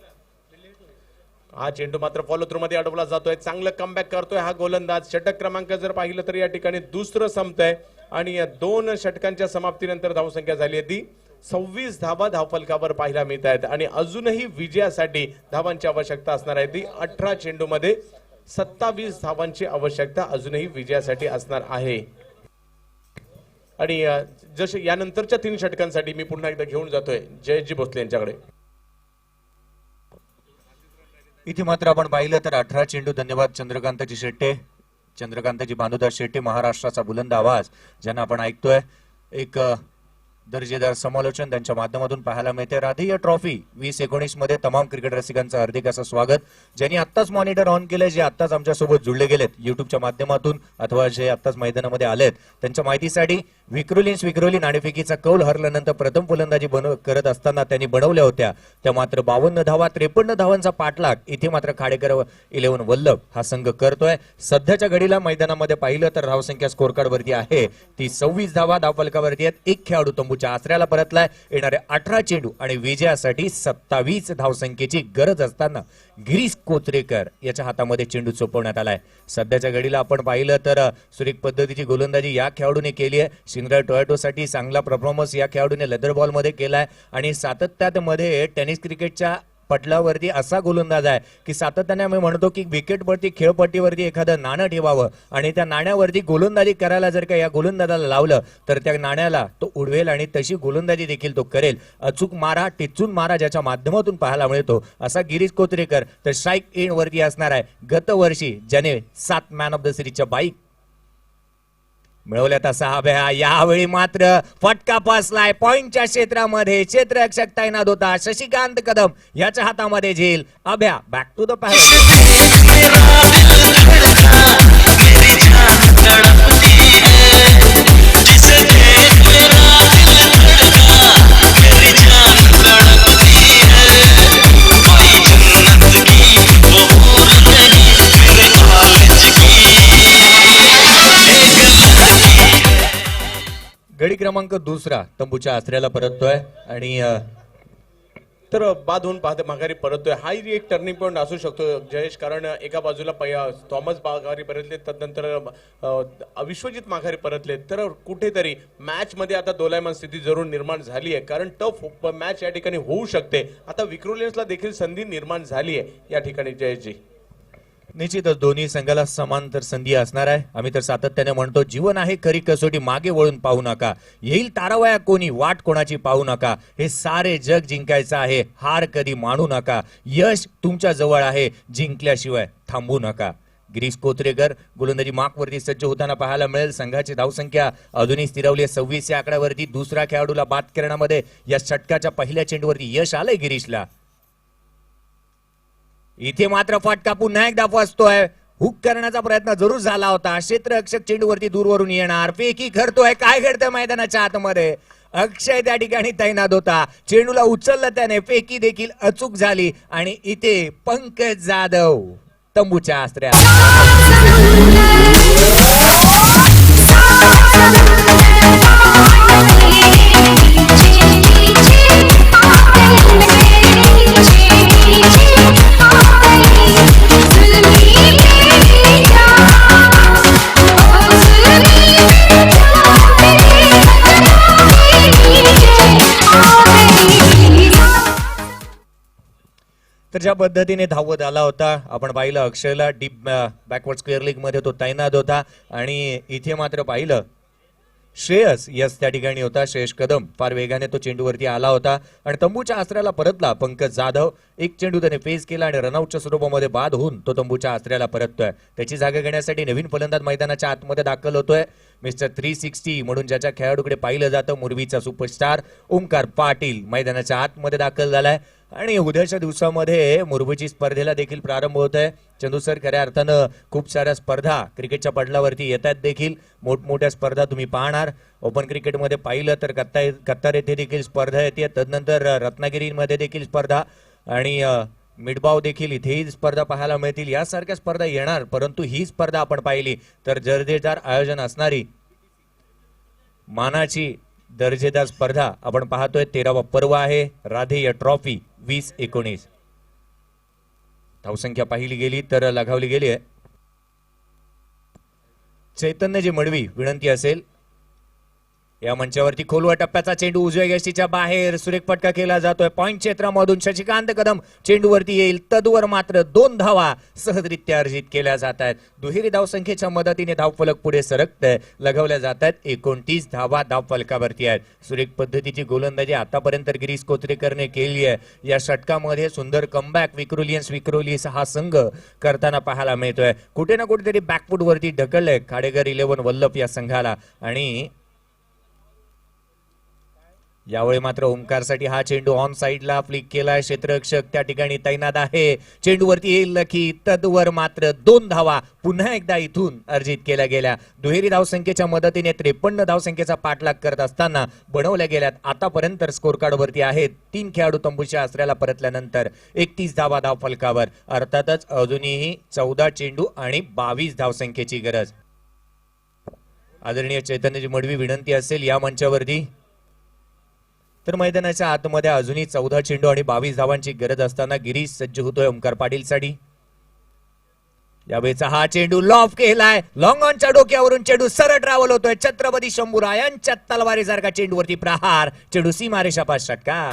हा चेंडू मात्र फॉलो थ्रू मध्ये अडवला जातोय. चांगलं कमबॅक करतोय हा गोलंदाज. षटक क्रमांक जर पाहिलं तर या ठिकाणी दुसरं संपतंय आणि या 2 षटकांच्या समाप्तीनंतर धावसंख्या झाली आहे ती 26 धावा धावफलकावर पाहायला मिळत आहेत आणि अजूनही विजयासाठी धावांची आवश्यकता असणार आहे ती 18 चेंडूमध्ये 27 धावांची आवश्यकता अजूनही विजयासाठी असणार आहे. आणि जसे यानंतरच्या 3 षटकांसाठी मी पुन्हा एकदा घेऊन जातोय जयजी भोसले यांच्याकडे. इथे मात्र आपण पाहिलं तर 18 चेंडू. धन्यवाद चंद्रकांतजी शेट्टे, चंद्रकांतजी भानुदास शेट्टे, महाराष्ट्राचा बुलंद आवाज ज्यांना आपण ऐकतोय. एक दर्जेदार समालोचन त्यांच्या माध्यमातून पाहायला मिळते. राधेय ट्रॉफी 2019 मध्ये तमाम क्रिकेट रसिकांचं हार्दिक असं स्वागत. ज्यांनी आत्ताच मॉनिटर ऑन केलंय, जे आत्ताच आमच्या सोबत जुळले गेलेत युट्यूबच्या माध्यमातून अथवा जे आत्ताच मैदानामध्ये आलेत, त्यांच्या माहितीसाठी विक्रोली नाणेफेकीचा कौल हरल्यानंतर प्रथम फलंदाजी करत असताना त्यांनी बनवल्या होत्या त्या मात्र 52 धावा 53 धावांचा पाठलाग इथे मात्र खाडेकर 11 वल्लभ हा संघ करतोय. सध्याच्या घडीला मैदानामध्ये पाहिलं तर धावसंख्या स्कोर कार्ड वरती आहे ती 26 धावा धावफलकावरती आहेत. एक खेळाडू तंबूच्या आसऱ्याला परतलाय. येणारे 18 चेंडू आणि विजयासाठी 27 धावसंख्येची गरज असताना गिरीश कोचरेकर याच्या हातामध्ये चेंडू सोपवण्यात आलाय. सध्याच्या घडीला आपण पाहिलं तर सुरेख पद्धतीची गोलंदाजी या खेळाडूने केली आहे. शिंगरा टोयोटोसाठी चांगला परफॉर्मन्स या खेळाडूने लेदर बॉल मध्ये केलाय आणि सातत्यात मध्ये टेनिस क्रिकेटच्या पटलावरती असा गोलंदाज आहे की सातत्याने आम्ही म्हणतो की विकेटवरती खेळपट्टीवरती एखादं नाणं ठेवावं आणि त्या नाण्यावरती गोलंदाजी करायला जर का या गोलंदाजाला लावलं तर त्या नाण्याला तो उडवेल आणि तशी गोलंदाजी देखील तो करेल. अचूक मारा टिचून मारा ज्याच्या माध्यमातून पाहायला मिळतो असा गिरीश कोचरेकर तर स्ट्राईक एंड वरती असणार आहे. गतवर्षी ज्याने 7 मॅन ऑफ द सिरीजच्या बाईक मिळवल्या तसा अभ्या यावेळी मात्र फटका पासलाय. पॉइंटच्या क्षेत्रामध्ये क्षेत्ररक्षक तैनात होता शशिकांत कदम याच्या हातामध्ये झेल. अभ्या बॅक टू द पॅच. गडी क्रमांक 2 तंबूच्या आसऱ्याला परततोय आणि तर बाद होऊन माघारी परततोय. हाही एक टर्निंग पॉईंट असू शकतो जयेश, कारण एका बाजूला थॉमस माघारी परतले, तदनंतर विश्वजित माघारी परतले, तर कुठेतरी मॅच मध्ये आता दोलायमान स्थिती जरूर निर्माण झाली आहे. कारण टफ मॅच या ठिकाणी होऊ शकते. आता विक्रोलियन्सला देखील संधी निर्माण झाली आहे या ठिकाणी जयेशजी. निश्चितच दोन्ही संघाला समांतर संधी असणार आहे. आम्ही तर सातत्याने म्हणतो जीवन आहे खरी कसोटी, मागे वळून पाहू नका. येईल तारावया कोणी, वाट कोणाची पाहू नका. हे सारे जग जिंकायचं आहे, हार कधी मानू नका. यश तुमच्या जवळ आहे, जिंकल्याशिवाय थांबू नका. गिरीश कोचरेकर गोलंदाजी मार्कवरती सज्ज होताना पाहायला मिळेल. संघाची धावसंख्या अजूनही स्थिरावली आहे 26 या आकड्यावरती. दुसऱ्या खेळाडूला बाद करण्यामध्ये या षटकाच्या पहिल्या चेंडूवरती यश आलंय गिरीशला. इथे मात्र फटका पुन्हा एकदा फसतोय. हुक करण्याचा प्रयत्न जरूर झाला होता. क्षेत्ररक्षक चेंडूवरती दूरवरून येणार, फेकी करतोय. काय घडतंय मैदानाच्या आतमध्ये? अक्षय त्या ठिकाणी तैनात होता. चेंडूला उचललं त्याने, फेकी देखील अचूक झाली आणि इथे पंकज जाधव तंबूच्या आसऱ्यात. तर ज्या पद्धतीने धावत आला होता आपण पाहिलं, अक्षयला डीप बॅकवर्ड स्क्वेअर लीग मध्ये तो तैनात होता आणि इथे मात्र पाहिलं श्रेयस यस त्या ठिकाणी होता. श्रेयस कदम फार वेगाने तो चेंडूवरती आला होता आणि तंबूच्या आसऱ्याला परतला पंकज जाधव. एक चेंडू त्याने फेस केला आणि रनआउटच्या स्वरूपामध्ये बाद होऊन तो तंबूच्या आसऱ्याला परततोय. त्याची जागा घेण्यासाठी नवीन फलंदाज मैदानाच्या आतमध्ये दाखल होतोय. मिस्टर 360 म्हणून ज्याच्या खेळाडूकडे पाहिलं जातं, मुरबीचा सुपरस्टार ओमकार पाटील मैदानाच्या आतमध्ये दाखल झालाय आणि उद्याच्या दिवसामध्ये मुरबीची स्पर्धेला देखील प्रारंभ होत आहे. चंदू सर, खऱ्या अर्थानं खूप साऱ्या स्पर्धा क्रिकेटच्या पडलावरती येतात देखील. मोठमोठ्या स्पर्धा तुम्ही पाहणार. ओपन क्रिकेटमध्ये पाहिलं तर कत्तार येथे देखील स्पर्धा येते, तदनंतर रत्नागिरीमध्ये देखील स्पर्धा आणि मिडबाव देखील इथेही स्पर्धा पाहायला मिळतील. यासारख्या स्पर्धा येणार, परंतु ही स्पर्धा आपण पाहिली तर दर्जेदार आयोजन असणारी मानाची दर्जेदार स्पर्धा आपण पाहतोय. 13वा पर्व आहे राधेय ट्रॉफी 2019. धावसंख्या पाहिली गेली तर लगावली गेली आहे. चैतन्य जी मडवी विनंती असेल या मंचावरती. खोलवा टप्प्याचा चेंडू उजव्या यष्टीच्या बाहेर सुरेख फटका केला जातोय. पॉइंट क्षेत्रामधून शशिकांत कदम चेंडूवरती येईल. तदवर मात्र 2 धावा सहजरित्या अर्जित केल्या जात आहेत. दुहेरी धावसंख्येच्या मदतीने धावफलक पुढे सरकतंय. लगावल्या जात आहेत. 29 धावा धावफलकावरती आहेत. सुरेख पद्धतीची गोलंदाजी आतापर्यंत गिरीश कोचरेकरने केली आहे. या षटकामध्ये सुंदर कमबॅक विक्रोलियन्स हा संघ करताना पाहायला मिळतोय. कुठे ना कुठेतरी बॅकफूट वरती ढकललंय खाडेकर 11 वल्लभ या संघाला आणि यावेळी मात्र ओमकारसाठी हा चेंडू ऑन साइडला फ्लिक केलाय. क्षेत्ररक्षक त्या ठिकाणी तैनात आहे. चेंडूवरती येईल की तदवर मात्र 2 धावा पुन्हा एकदा इथून अर्जित केल्या गेल्या. दुहेरी धावसंख्येच्या मदतीने 53 धावसंख्येचा पाठलाग करत असताना बनवल्या गेल्यात आतापर्यंत स्कोर कार्ड वरती आहेत 3 खेळाडू तंबूच्या आसऱ्याला परतल्यानंतर 31 धावा धाव फलकावर. अर्थातच अजूनही 14 चेंडू आणि 22 धावसंख्येची गरज. आदरणीय चैतन्यजी मडवी विनंती असेल या मंचावरती. तर मैदानाच्या आतमध्ये अजूनही 14 चेंडू आणि 22 धावांची गरज असताना गिरीश सज्ज होतोय ओमकार पाटील साठी. यावेळेचा हा चेंडू लॉफ केलाय. लॉंग ऑनच्या डोक्यावरून चेंडू सरळ ट्रॅव्हल होतोय. छत्रपती शंभूरायांच्या तलवारीसारखा चेंडूवरती प्रहार. चेंडू सीमारेषा पास षटकार.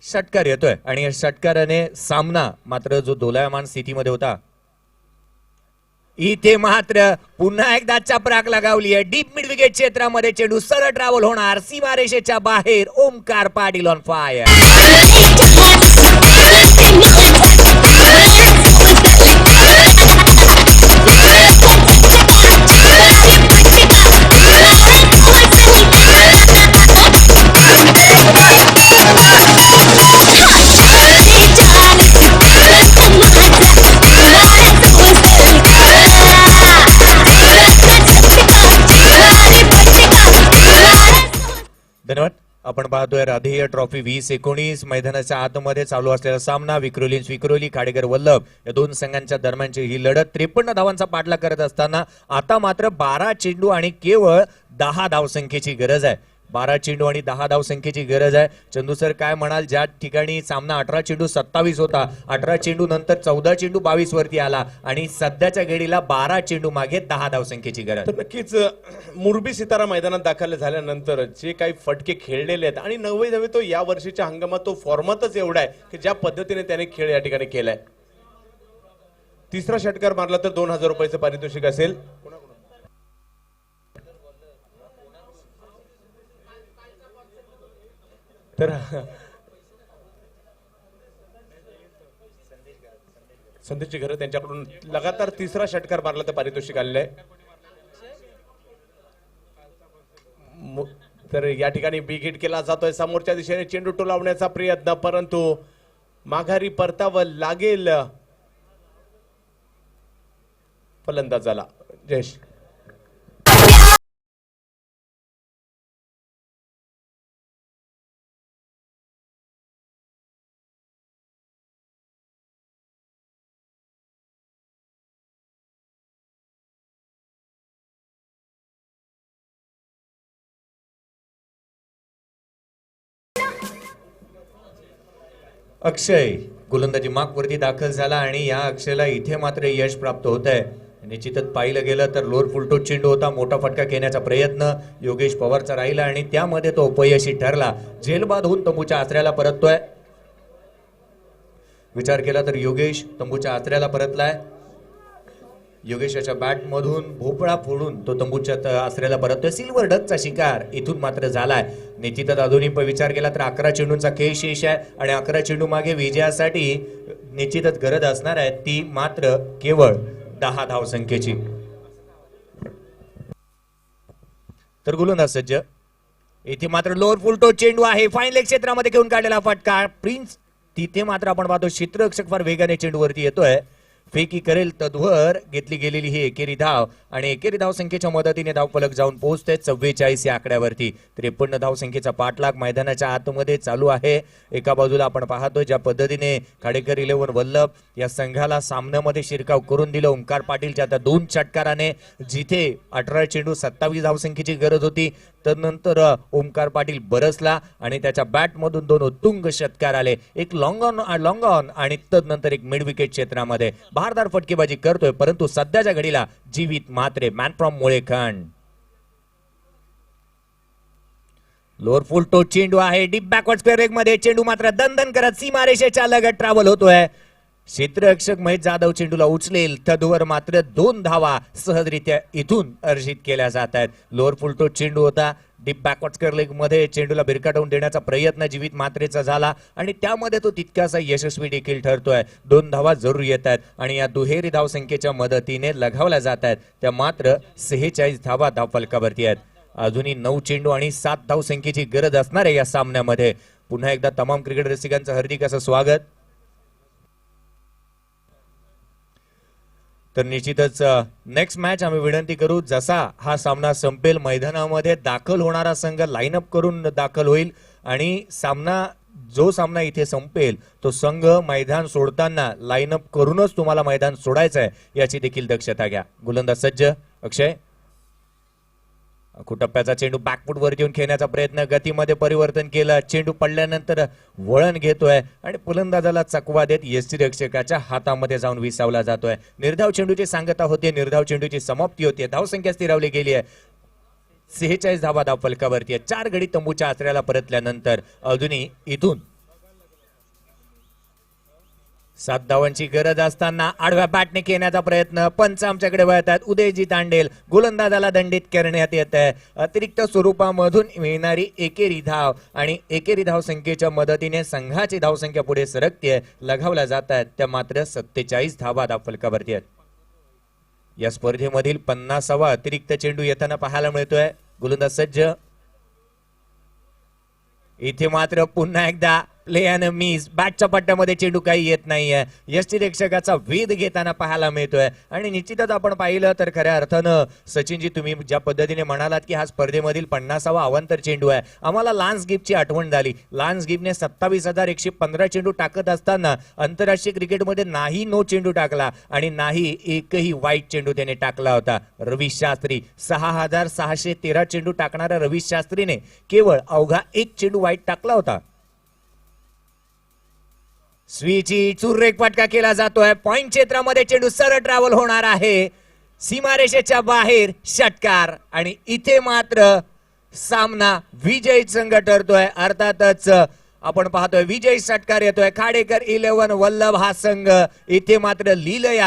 षटकार येतोय आणि या षटकाराने सामना मात्र जो दोलायमान स्थितीमध्ये होता इथे मात्र पुन्हा एकदा चपराक लगावली आहे. डीप मिड विकेट क्षेत्रामध्ये चेंडू सरळ ट्रॅव्हल होणार. सीमारेषेच्या बाहेर ओमकार पाटील ऑन फायर. धन्यवाद. आपण पाहतोय राधेय ट्रॉफी 2019 मैदानाच्या आतमध्ये चालू असलेला सामना. विक्रोली खाडेकर वल्लभ या दोन संघांच्या दरम्यानची ही लढत 53 धावांचा पाठलाग करत असताना आता मात्र 12 चेंडू आणि केवळ 10 धावसंख्येची गरज आहे. 12 चेंडू आणि 10 धावसंख्येची गरज आहे. चंदू सर काय म्हणाल, ज्या ठिकाणी सामना 18 चेंडू 27 होता, 18 चेंडू नंतर 14 चेंडू 22 वरती आला आणि सध्याच्या घडीला 12 चेंडू मागे 10 धावसंख्येची गरज. तर नक्कीच मुरबी सितारा मैदानात दाखल झाल्यानंतर जे काही फटके खेळलेले आहेत आणि नव्हे तो या वर्षीच्या हंगामात तो फॉर्मॅटच एवढा आहे की ज्या पद्धतीने त्याने खेळ या ठिकाणी केलाय. तिसरा षटकार मारला तर 2000 रुपयाचं पारितोषिक असेल. तर संदेशची घरं त्यांच्याकडून लगातार तिसरा षटकार मारला तर पारितोषिक आलेलं आहे. तर या ठिकाणी बिग हिट केला जातोय. समोरच्या दिशेने चेंडू टोलावण्याचा प्रयत्न, परंतु माघारी परतावं लागेल फलंदाजाला. जयेश अक्षय गोलंदाजी मार्क वरती दाखल झाला आणि या अक्षयला इथे मात्र यश प्राप्त होत आहे. निश्चितच पाहिलं गेलं तर लोअर फुलटोच चेंडू होता. मोठा फटका घेण्याचा प्रयत्न योगेश पवारचा राहिला आणि त्यामध्ये तो अपयशी ठरला. झेलबाद होऊन तंबूच्या आसऱ्याला परततोय. विचार केला तर योगेश तंबूच्या आसऱ्याला परतलाय. योगेशाच्या बॅट मधून भोपळा फोडून तो तंबूच्या आसऱ्याला परततोय. सिल्वर डकचा शिकार इथून मात्र झालाय. निश्चितच अजूनही विचार केला तर 11 चेंडूंचा खेळ शेष आहे आणि 11 चेंडू मागे विजयासाठी निश्चितच गरज असणार आहे ती मात्र केवळ 10 धावसंख्येची. तर गोलंदाज सज्ज. इथे मात्र लोअर फुलटो चेंडू आहे. फाईन लेग क्षेत्रामध्ये घेऊन काढलेला फटका. प्रिन्स तिथे मात्र आपण पाहतो क्षेत्ररक्षक फार वेगाने चेंडूवरती येतोय. फेकी करेल तद्वर घेतली गेलेली ही एकेरी धाव आणि एकेरी धाव संख्येच्या मदतीने धावफलक जाऊन पोहोचते 44 या आकड्यावरती. 53 धाव संख्येचा पाठलाग मैदानाच्या आतमध्ये चालू आहे. एका बाजूला आपण पाहतोय ज्या पद्धतीने खाडेकर 11 वल्लभ या संघाला सामन्यामध्ये शिरकाव करून दिलं ओमकार पाटीलच्या त्या 2 षटकाराने. जिथे 18 चेंडू 27 धाव संख्येची गरज होती, तदनंतर ओमकार पाटील बरसला आणि त्याच्या बॅट मधून 2 उत्तुंग षटकार आले. एक लॉंग ऑन आणि तदनंतर एक मिड विकेट क्षेत्रामध्ये भारदार फटकेबाजी करतोय. परंतु सध्याच्या घडीला जीवित मात्रे मॅन फ्रॉम मुळेखंड. लोअर फुल टो चेंडू आहे. डीप बॅकवर्ड स्क्वेअर लेग मध्ये चेंडू मात्र दणदण करत सीमारेषेच्या लगत ट्रॅव्हल होतोय. क्षेत्ररक्षक महेश जाधव चेंडूला उचलेल तदवर मात्र 2 धावा सहजरित्या इथून अर्जित केल्या जात आहेत. लोअर फुल टो चेंडू होता. डीप बॅकवर्ड लेग मध्ये चेंडूला भिरकाटवून देण्याचा प्रयत्न जीवित मात्रेचा झाला आणि त्यामध्ये तो तितकासा यशस्वी देखील ठरतोय. 2 धावा जरूर येत आहेत आणि या दुहेरी धावसंख्येच्या मदतीने लगावल्या जात आहेत. त्या मात्र 46 धावा धावफलकावरती आहेत. अजूनही 9 चेंडू आणि 7 धावसंख्येची गरज असणार आहे या सामन्यामध्ये. पुन्हा एकदा तमाम क्रिकेट रसिकांचं हार्दिक असं स्वागत. तर निश्चितच नेक्स्ट मॅच आम्ही विनंती करू, जसा हा सामना संपेल मैदानामध्ये दाखल होणारा संघ लाईनअप करून दाखल होईल आणि जो सामना इथे संपेल तो संघ मैदान सोडताना लाईनअप करूनच तुम्हाला मैदान सोडायचं आहे याची देखील दक्षता घ्या. गोलंदाज सज्ज. अक्षय कुटप्प्याचा चेंडू बॅकफूट वरती येऊन खेळण्याचा प्रयत्न, गतीमध्ये परिवर्तन केलं, चेंडू पडल्यानंतर वळण घेतोय आणि फलंदाजाला चकवा देत यष्टिरक्षकाच्या हातामध्ये जाऊन विसावला जातोय. निर्धाव चेंडूची सांगता होते, निर्धाव चेंडूची समाप्ती होते. धावसंख्या स्थिरावली गेली आहे. 46 धावा धावफलकावरती आहे. 4 गडी तंबूच्या आचऱ्याला परतल्यानंतर अजूनही इथून 7 धावांची गरज असताना आडव्या बॅटने खेळण्याचा प्रयत्न. पंच आमच्याकडे वळतात. उदयजी तांडेल. गोलंदाजाला दंडित करण्यात येत आहे. अतिरिक्त स्वरूपामधून मिळणारी एकेरी धाव आणि एकेरी धाव संख्येच्या मदतीने संघाची धावसंख्या पुढे सरकते. लगावल्या जात आहेत त्या मात्र 47 धावा धावफलकावरती आहेत. या स्पर्धेमधील 50वा अतिरिक्त चेंडू येताना पाहायला मिळतोय. गोलंदाज सज्ज. इथे मात्र पुन्हा एकदा प्ले अँड मिस. बॅटच्या पट्ट्यामध्ये चेंडू काही येत नाहीये. यष्टिरक्षकाचा वेध घेताना पाहायला मिळतोय आणि निश्चितच आपण पाहिलं तर खऱ्या अर्थानं सचिनजी तुम्ही ज्या पद्धतीने म्हणालात की हा स्पर्धेमधील 50वा अवांतर चेंडू आहे, आम्हाला लान्स गिब्सची आठवण झाली. लान्स गिब्सने 27,115 चेंडू टाकत असताना आंतरराष्ट्रीय क्रिकेटमध्ये नाही नो चेंडू टाकला आणि नाही एकही वाईट चेंडू त्याने टाकला होता. रवी शास्त्री 6,613 चेंडू टाकणाऱ्या रवी शास्त्रीने केवळ अवघा 1 चेंडू वाईट टाकला होता. स्वीची चुररेक फटका केला जातोय. पॉइंट क्षेत्रामध्ये चेंडू सरळ ट्रॅव्हल होणार आहे. सीमारेषेच्या बाहेर षटकार आणि इथे मात्र सामना विजयी संघ ठरतोय. अर्थातच आपण पाहतोय विजयी षटकार येतोय. खाडेकर 11 वल्लभ हा संघ इथे मात्र लिहिलंय.